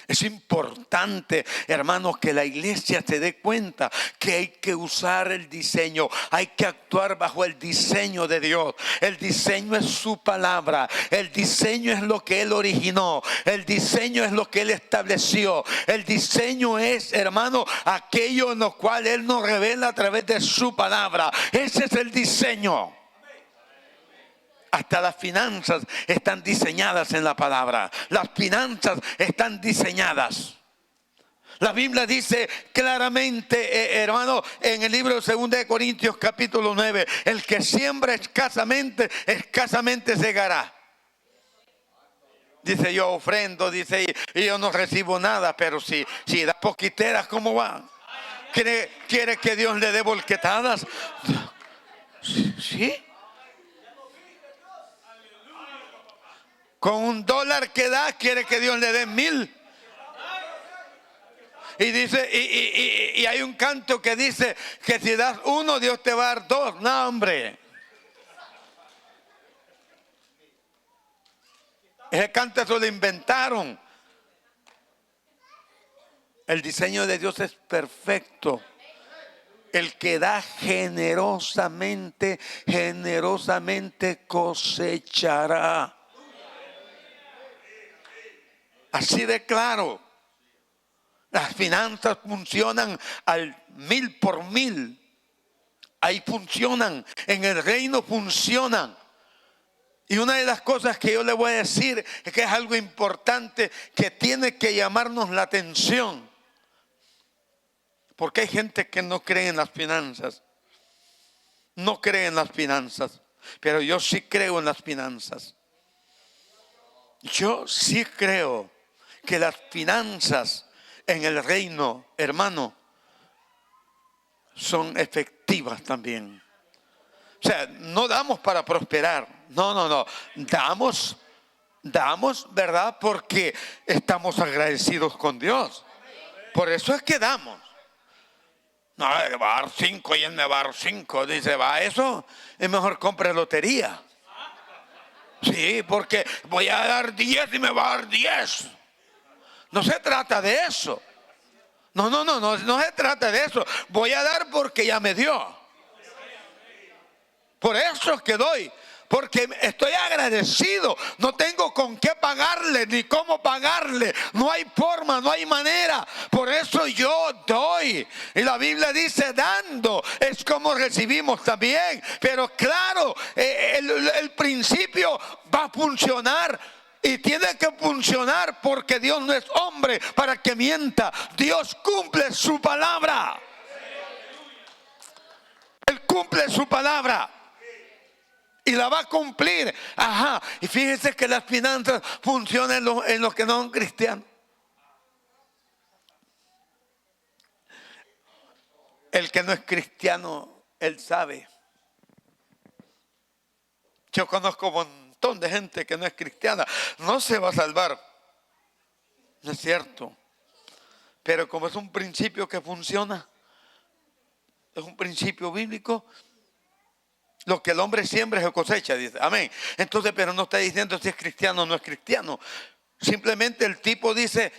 Es importante, hermanos, que la iglesia se dé cuenta que hay que usar el diseño, hay que actuar bajo el diseño de Dios. El diseño es su palabra, el diseño es lo que Él originó, el diseño es lo que Él estableció. El diseño es, hermano, aquello en lo cual Él nos revela a través de su palabra. Ese es el diseño. Hasta las finanzas están diseñadas en la palabra. Las finanzas están diseñadas. La Biblia dice claramente, hermano, en el libro de 2 de Corintios capítulo 9, el que siembra escasamente, escasamente segará. Dice, yo ofrendo, dice, y yo no recibo nada, pero si da poquiteras, ¿cómo va? ¿Quiere que Dios le dé volquetadas? ¿Sí? Con $1 que da, quiere que Dios le dé 1000. Y dice, y hay un canto que dice que si das 1, Dios te va a dar 2. No, hombre. Ese canto se lo inventaron. El diseño de Dios es perfecto. El que da generosamente, generosamente cosechará. Así de claro. Las finanzas funcionan al 1000 por 1000. Ahí funcionan. En el reino funcionan. Y una de las cosas que yo le voy a decir es que es algo importante que tiene que llamarnos la atención. Porque hay gente que no cree en las finanzas. No cree en las finanzas. Pero yo sí creo en las finanzas. Yo sí creo que las finanzas en el reino, hermano, son efectivas también. O sea, no damos para prosperar. No. Damos, ¿verdad? Porque estamos agradecidos con Dios. Por eso es que damos. No, va a dar 5 y él me va a dar 5. Dice, va, eso es mejor compre lotería. Sí, porque voy a dar 10 y me va a dar 10. No se trata de eso. No se trata de eso. Voy a dar porque ya me dio. Por eso es que doy. Porque estoy agradecido. No tengo con qué pagarle ni cómo pagarle. No hay forma, no hay manera. Por eso yo doy. Y la Biblia dice dando es como recibimos también. Pero claro, el principio va a funcionar. Y tiene que funcionar porque Dios no es hombre para que mienta. Dios cumple su palabra. Él cumple su palabra. Y la va a cumplir. Ajá. Y fíjense que las finanzas funcionan en los que no son cristianos. El que no es cristiano, él sabe. Yo conozco un montón de gente que no es cristiana. No se va a salvar. No es cierto. Pero como es un principio que funciona, es un principio bíblico. Lo que el hombre siembra se cosecha, dice. Amén. Entonces, pero no está diciendo si es cristiano o no es cristiano. Simplemente el tipo dice,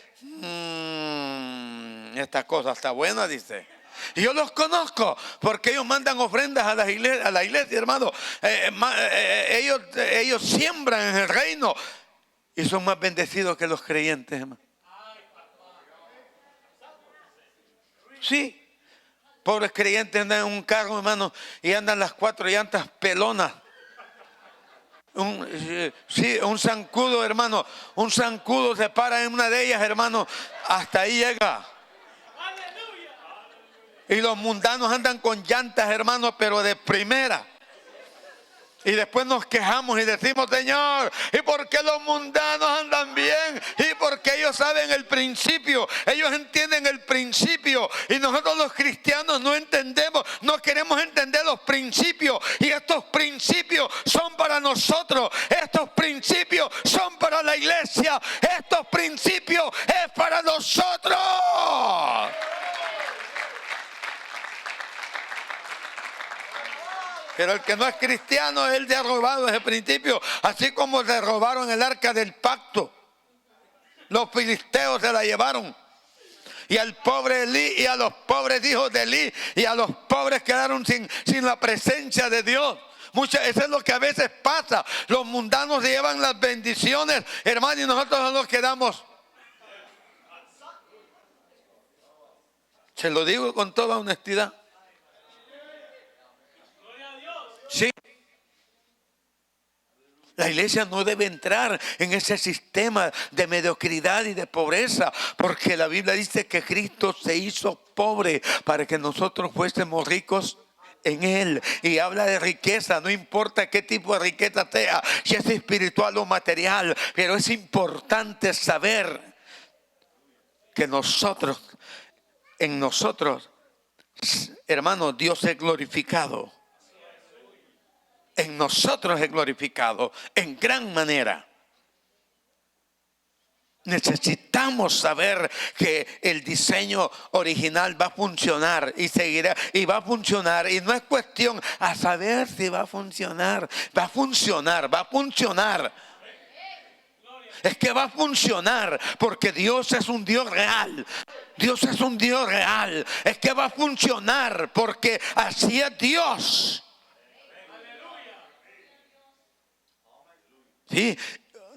esta cosa está buena, dice. Y yo los conozco porque ellos mandan ofrendas a la iglesia, hermano. Ellos siembran en el reino y son más bendecidos que los creyentes, hermano. Sí. Pobres creyentes andan en un carro, hermano, y andan las 4 llantas pelonas. Un zancudo, hermano. Un zancudo se para en una de ellas, hermano. Hasta ahí llega. Y los mundanos andan con llantas, hermano, pero de primera. Y después nos quejamos y decimos, Señor, ¿y por qué los mundanos andan bien? Y porque ellos saben el principio, ellos entienden el principio. Y nosotros los cristianos no entendemos, no queremos entender los principios. Y estos principios son para nosotros, estos principios son para la iglesia, estos principios es para nosotros. Pero el que no es cristiano, él le ha robado ese principio. Así como le robaron el arca del pacto. Los filisteos se la llevaron. Y al pobre Elí y a los pobres hijos de Elí y a los pobres quedaron sin la presencia de Dios. Eso es lo que a veces pasa. Los mundanos llevan las bendiciones, hermano, y nosotros no nos quedamos. Se lo digo con toda honestidad. Sí. La iglesia no debe entrar en ese sistema de mediocridad y de pobreza, porque la Biblia dice que Cristo se hizo pobre para que nosotros fuésemos ricos en Él. Y habla de riqueza, no importa qué tipo de riqueza sea, si es espiritual o material, pero es importante saber que en nosotros, hermano, Dios es glorificado. En nosotros es glorificado en gran manera. Necesitamos saber que el diseño original va a funcionar y seguirá y va a funcionar, y no es cuestión a saber si va a funcionar. Va a funcionar, va a funcionar. Es que va a funcionar porque Dios es un Dios real. Dios es un Dios real. Es que va a funcionar porque así es Dios. Sí,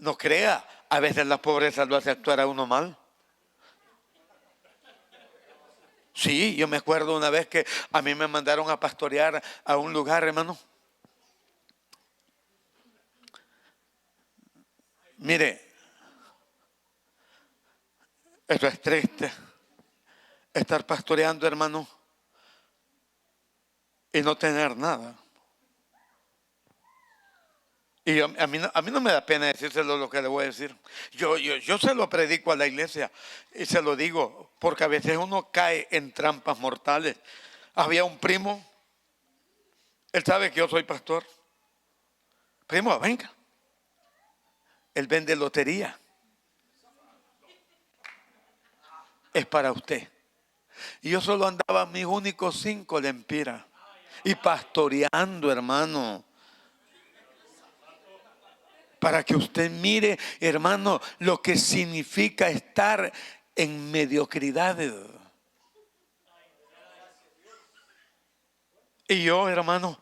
no crea, a veces la pobreza lo hace actuar a uno mal. Sí, yo me acuerdo una vez que a mí me mandaron a pastorear a un lugar, hermano. Mire, eso es triste. Estar pastoreando, hermano, y no tener nada. Y a mí no me da pena decírselo lo que le voy a decir. Yo se lo predico a la iglesia y se lo digo porque a veces uno cae en trampas mortales. Había un primo, él sabe que yo soy pastor. Primo, venga. Él vende lotería. Es para usted. Y yo solo andaba mis únicos 5 lempiras. Y pastoreando, hermano. Para que usted mire, hermano, lo que significa estar en mediocridad. Y yo, hermano,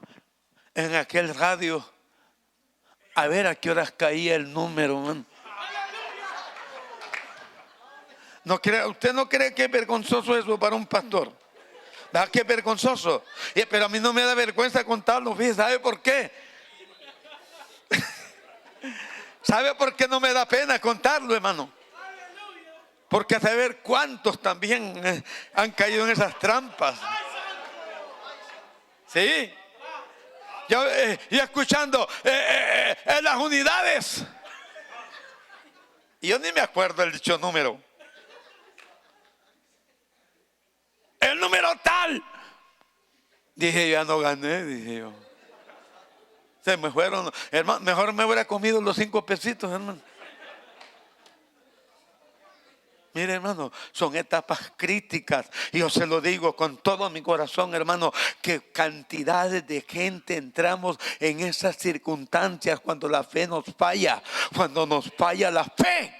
en aquel radio, a ver a qué horas caía el número, man. ¿Usted no cree que es vergonzoso eso para un pastor? ¿Verdad que es vergonzoso? Pero a mí no me da vergüenza contarlo, fíjese, ¿sabe por qué? ¿Sabe por qué no me da pena contarlo, hermano? Porque a saber cuántos también han caído en esas trampas. ¿Sí? Yo escuchando en las unidades. Y yo ni me acuerdo el dicho número. El número tal. Dije, ya no gané, dije yo. Se me fueron, hermano, mejor me hubiera comido los 5 pesitos, hermano. Mire, hermano, son etapas críticas. Y yo se lo digo con todo mi corazón, hermano, que cantidades de gente entramos en esas circunstancias cuando la fe nos falla, cuando nos falla la fe.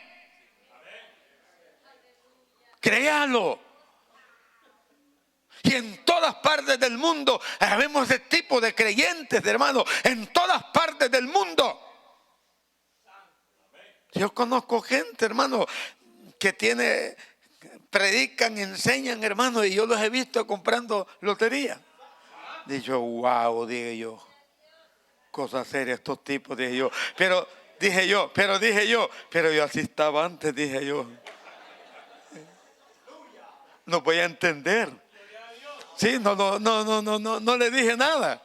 Créalo. Y en todas partes del mundo vemos ese tipo de creyentes, hermano, en todas partes del mundo. Yo conozco gente, hermano, que predican, enseñan, hermano, y yo los he visto comprando lotería. Dije yo, wow, dije yo, cosas serias estos tipos, dije yo. Pero yo así estaba antes, dije yo. No voy a entender. Sí, no le dije nada.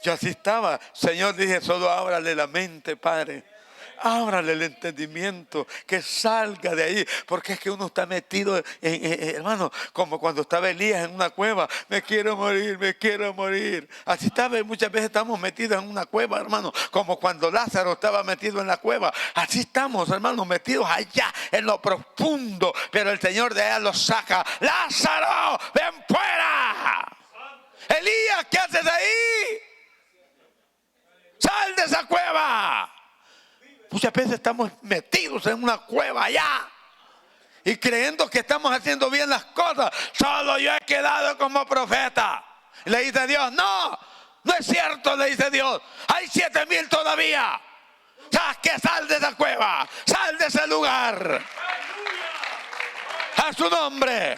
Yo así estaba. Señor, dije, solo ábrale la mente, Padre. Ábrale el entendimiento, que salga de ahí, porque es que uno está metido, hermano, como cuando estaba Elías en una cueva. Me quiero morir. Así estaba, muchas veces estamos metidos en una cueva, hermano, como cuando Lázaro estaba metido en la cueva. Así estamos, hermano, metidos allá en lo profundo, pero el Señor de allá los saca. Lázaro, ven fuera. Elías, ¿qué haces ahí? Sal de esa cueva. Muchas veces estamos metidos en una cueva allá y creyendo que estamos haciendo bien las cosas. Solo yo he quedado como profeta. Le dice Dios, no es cierto, le dice Dios. Hay 7,000 todavía. Que sal de esa cueva, sal de ese lugar. A su nombre.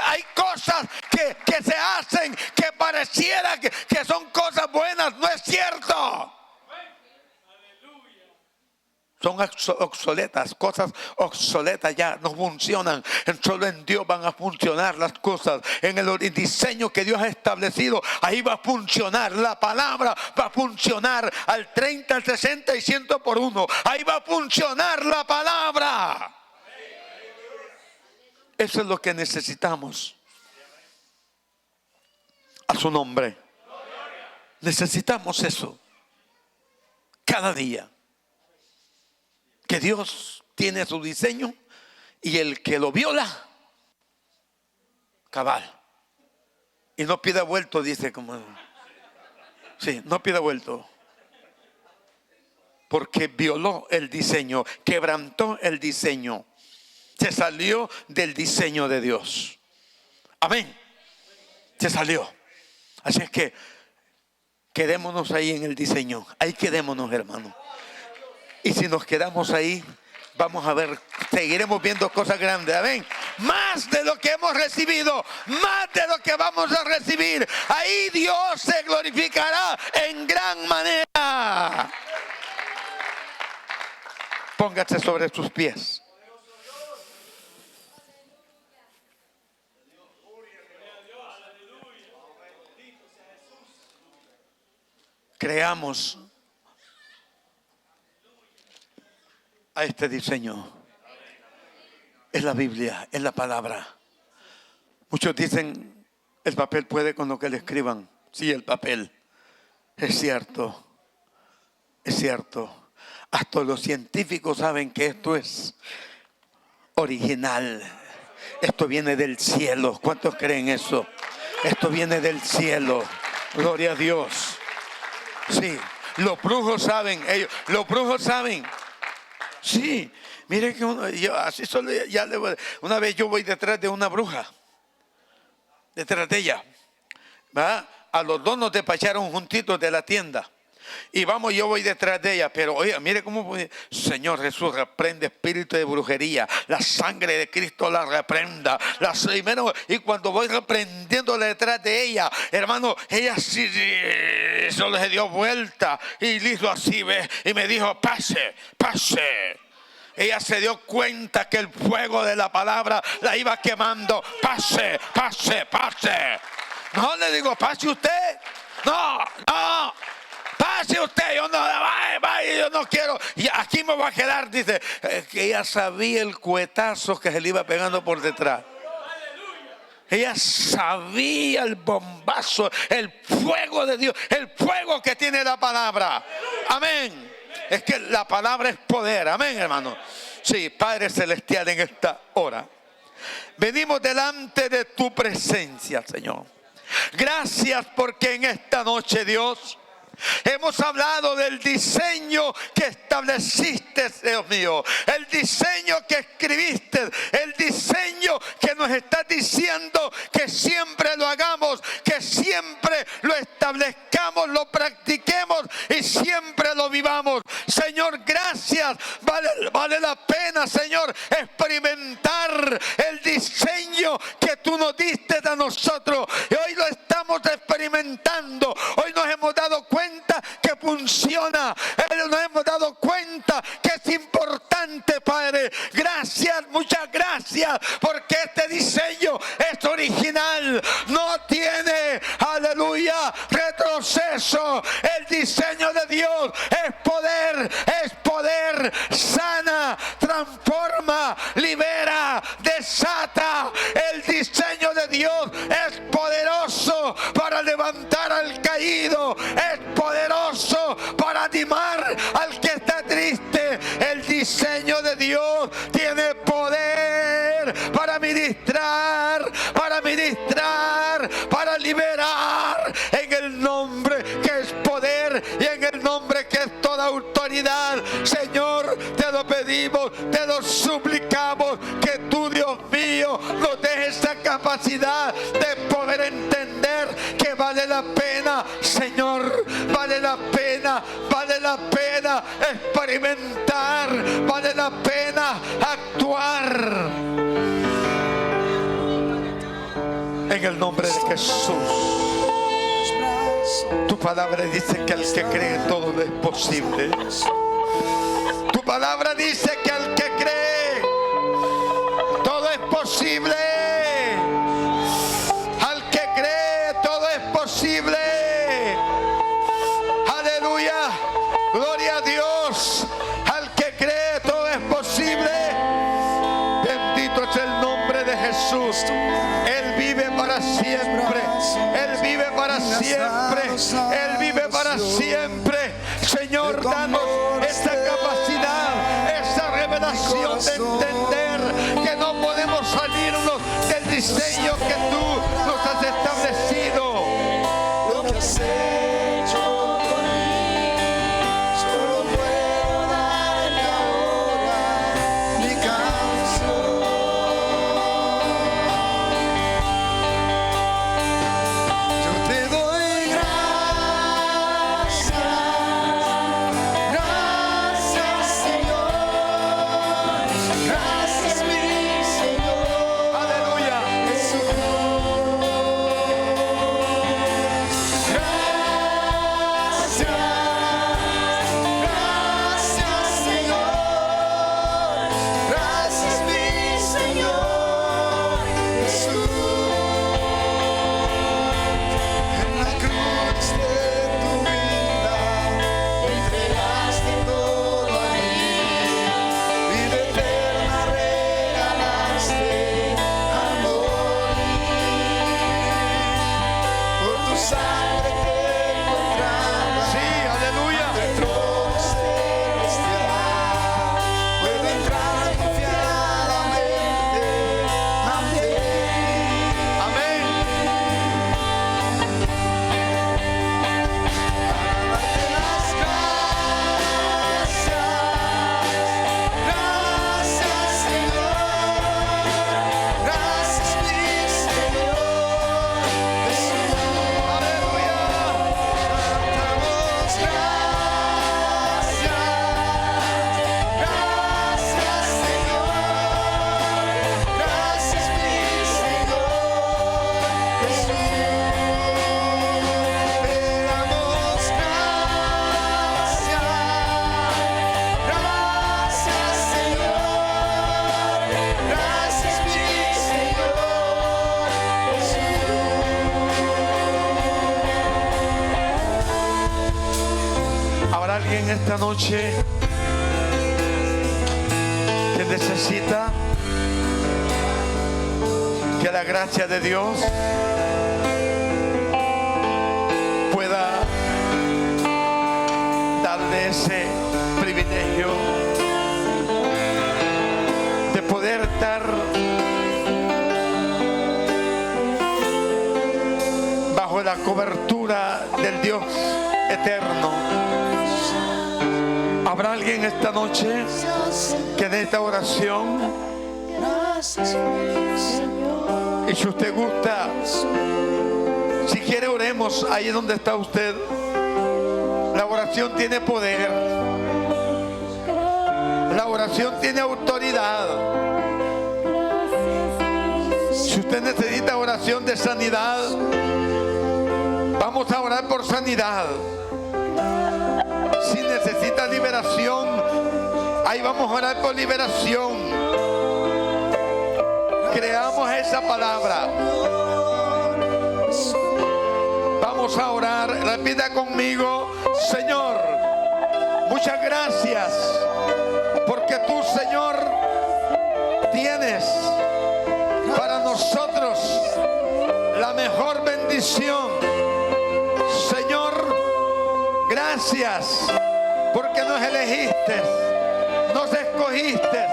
Hay cosas que se hacen que pareciera que son cosas buenas. No es cierto. Son obsoletas, cosas obsoletas ya no funcionan. Solo en Dios van a funcionar las cosas. En el diseño que Dios ha establecido, ahí va a funcionar. La palabra va a funcionar al 30, al 60 y 100 por 1. Ahí va a funcionar la palabra. Eso es lo que necesitamos. A su nombre. Necesitamos eso. Cada día. Que Dios tiene su diseño y el que lo viola, cabal. Y no pida vuelto, dice como. Sí, no pida vuelto. Porque violó el diseño, quebrantó el diseño. Se salió del diseño de Dios. Amén. Se salió. Así es que quedémonos ahí en el diseño. Ahí quedémonos, hermano. Y si nos quedamos ahí, vamos a ver, seguiremos viendo cosas grandes. Amén. Más de lo que hemos recibido, más de lo que vamos a recibir. Ahí Dios se glorificará en gran manera. Póngase sobre sus pies. Creamos a este diseño. Es la Biblia, es la palabra. Muchos dicen, el papel puede con lo que le escriban. Sí, el papel. Es cierto. Es cierto. Hasta los científicos saben que esto es original. Esto viene del cielo. ¿Cuántos creen eso? Esto viene del cielo. Gloria a Dios. Sí, los brujos saben, los brujos saben. Sí, miren que una vez yo voy detrás de una bruja, detrás de ella, ¿va? A los dos nos despacharon juntitos de la tienda. Y vamos, yo voy detrás de ella, pero oye, mire cómo, Señor Jesús, reprende espíritu de brujería, la sangre de Cristo la reprenda. Y cuando voy reprendiéndole detrás de ella, hermano, ella sí, solo se dio vuelta y le hizo así, ¿ves? Y me dijo, pase, pase. Ella se dio cuenta que el fuego de la palabra la iba quemando. Pase, pase, pase. No le digo, pase usted. No, no. Pase usted, yo no, vaya, yo no quiero. Y aquí me voy a quedar, dice. Que ella sabía el cuetazo que se le iba pegando por detrás. Ella sabía el bombazo, el fuego de Dios, el fuego que tiene la palabra. Amén. Es que la palabra es poder. Amén, hermano. Sí, Padre Celestial, en esta hora venimos delante de tu presencia, Señor. Gracias porque en esta noche, Dios, hemos hablado del diseño que estableciste, Dios mío. El diseño que escribiste. El diseño que nos estás diciendo que siempre lo hagamos. Que siempre lo establezcamos, lo practiquemos y siempre lo vivamos. Señor, gracias. Vale la pena, Señor, experimentar el diseño que tú nos diste a nosotros. Y hoy lo estamos experimentando. Hoy nos hemos dado cuenta que funciona. Nos hemos dado cuenta que es importante, Padre. Gracias, muchas gracias, porque este diseño es original. No tiene, aleluya, retroceso. El diseño de Dios es poder, sana, transforma, libera, desata. El diseño de Dios es poderoso para levantar al caído. Es poderoso para animar al que está triste. El diseño de Dios tiene poder para ministrar, para liberar, en el nombre que es poder y en el nombre que es toda autoridad. Señor, te lo pedimos, te lo suplicamos, que tú, Dios mío, nos dejes esa capacidad de poder entender que vale la pena, Señor, vale la pena experimentar, vale la pena actuar. En el nombre de Jesús. Tu palabra dice que al que cree todo es posible. Tu palabra dice que al que cree todo es posible. Al que cree todo es posible. Aleluya. Gloria a Dios. Al que cree todo es posible. Bendito es el nombre de Jesús. Él vive para siempre. Él vive para siempre. Él vive para siempre. Señor, danos esa capacidad, esa revelación de entender que no podemos salirnos del diseño que tú nos has establecido. Lo que has hecho por mí, solo puedo darte ahora mi canción. Yo te doy gracias, gracias, Señor, gracias, mi Señor. Aleluya. Jesús. sangre tengo entrada. Sí, aleluya. Del trono celestial puedo entrar confiadamente ante ti. Amén. Darte las gracias, Señor. Gracias, mi Señor Jesús. Aleluya. Damos gracias, Señor. Gracias, mi Señor Jesús. Te damos gracias, Señor. Gracias, mi Señor Jesús. ¿Habrá alguien esta noche que necesita que la gracia de Dios pueda darle ese privilegio de poder estar bajo la cobertura del Dios eterno? ¿Habrá alguien esta noche que en esta oración, y si usted gusta, si quiere oremos ahí donde está usted? La oración tiene poder, la oración tiene autoridad. Si usted necesita oración de sanidad, vamos a orar por sanidad. Si necesita liberación, ahí vamos a orar por liberación. Creamos esa palabra. Vamos a orar. Repita conmigo: Señor, muchas gracias, porque tú, Señor, tienes para nosotros la mejor bendición. Señor, gracias porque nos elegiste, nos escogiste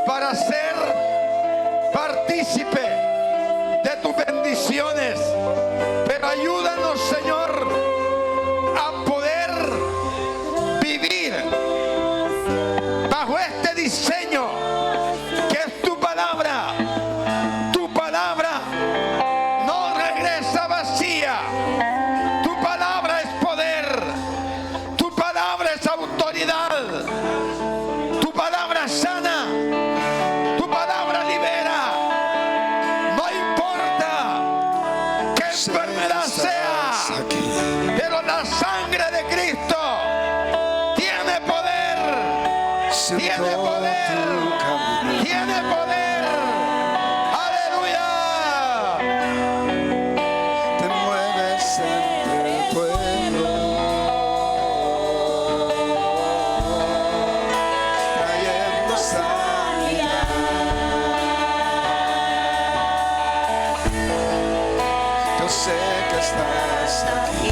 para ser partícipe de tus bendiciones. Pero ayúdanos, Señor, a poder vivir bajo este diseño que es tu palabra. Tu palabra no regresa vacía. Tu palabra es poder. Tu palabra es autoridad. Tu palabra sana. Tu palabra libera. No importa qué enfermedad sea, pero la sangre de Cristo tiene poder. Tiene poder. Tiene poder. Aleluya. Te mueves entre el pueblo, trayendo sanidad. Yo sé que estás aquí.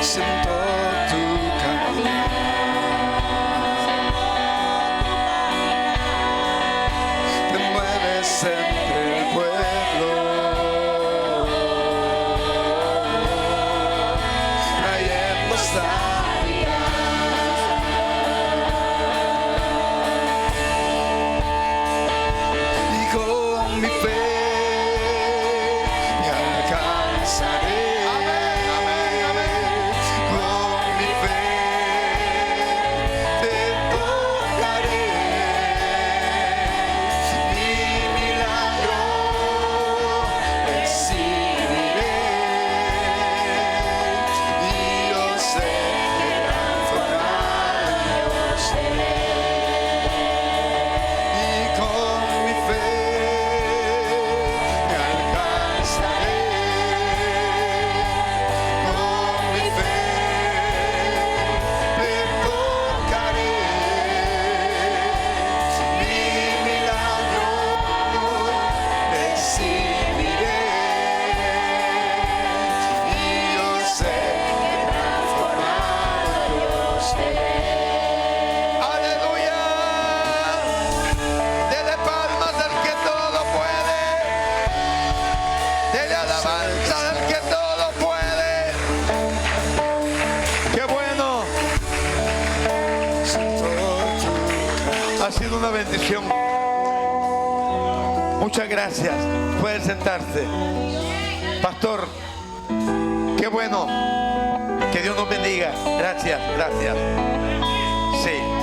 Siento tu caminar. Te mueves entre el pueblo, trayendo sanidad. Y con mi fe me alcanzaré. Ha sido una bendición. Muchas gracias. Puede sentarse. Pastor, qué bueno. Que Dios nos bendiga. Gracias, gracias. Sí.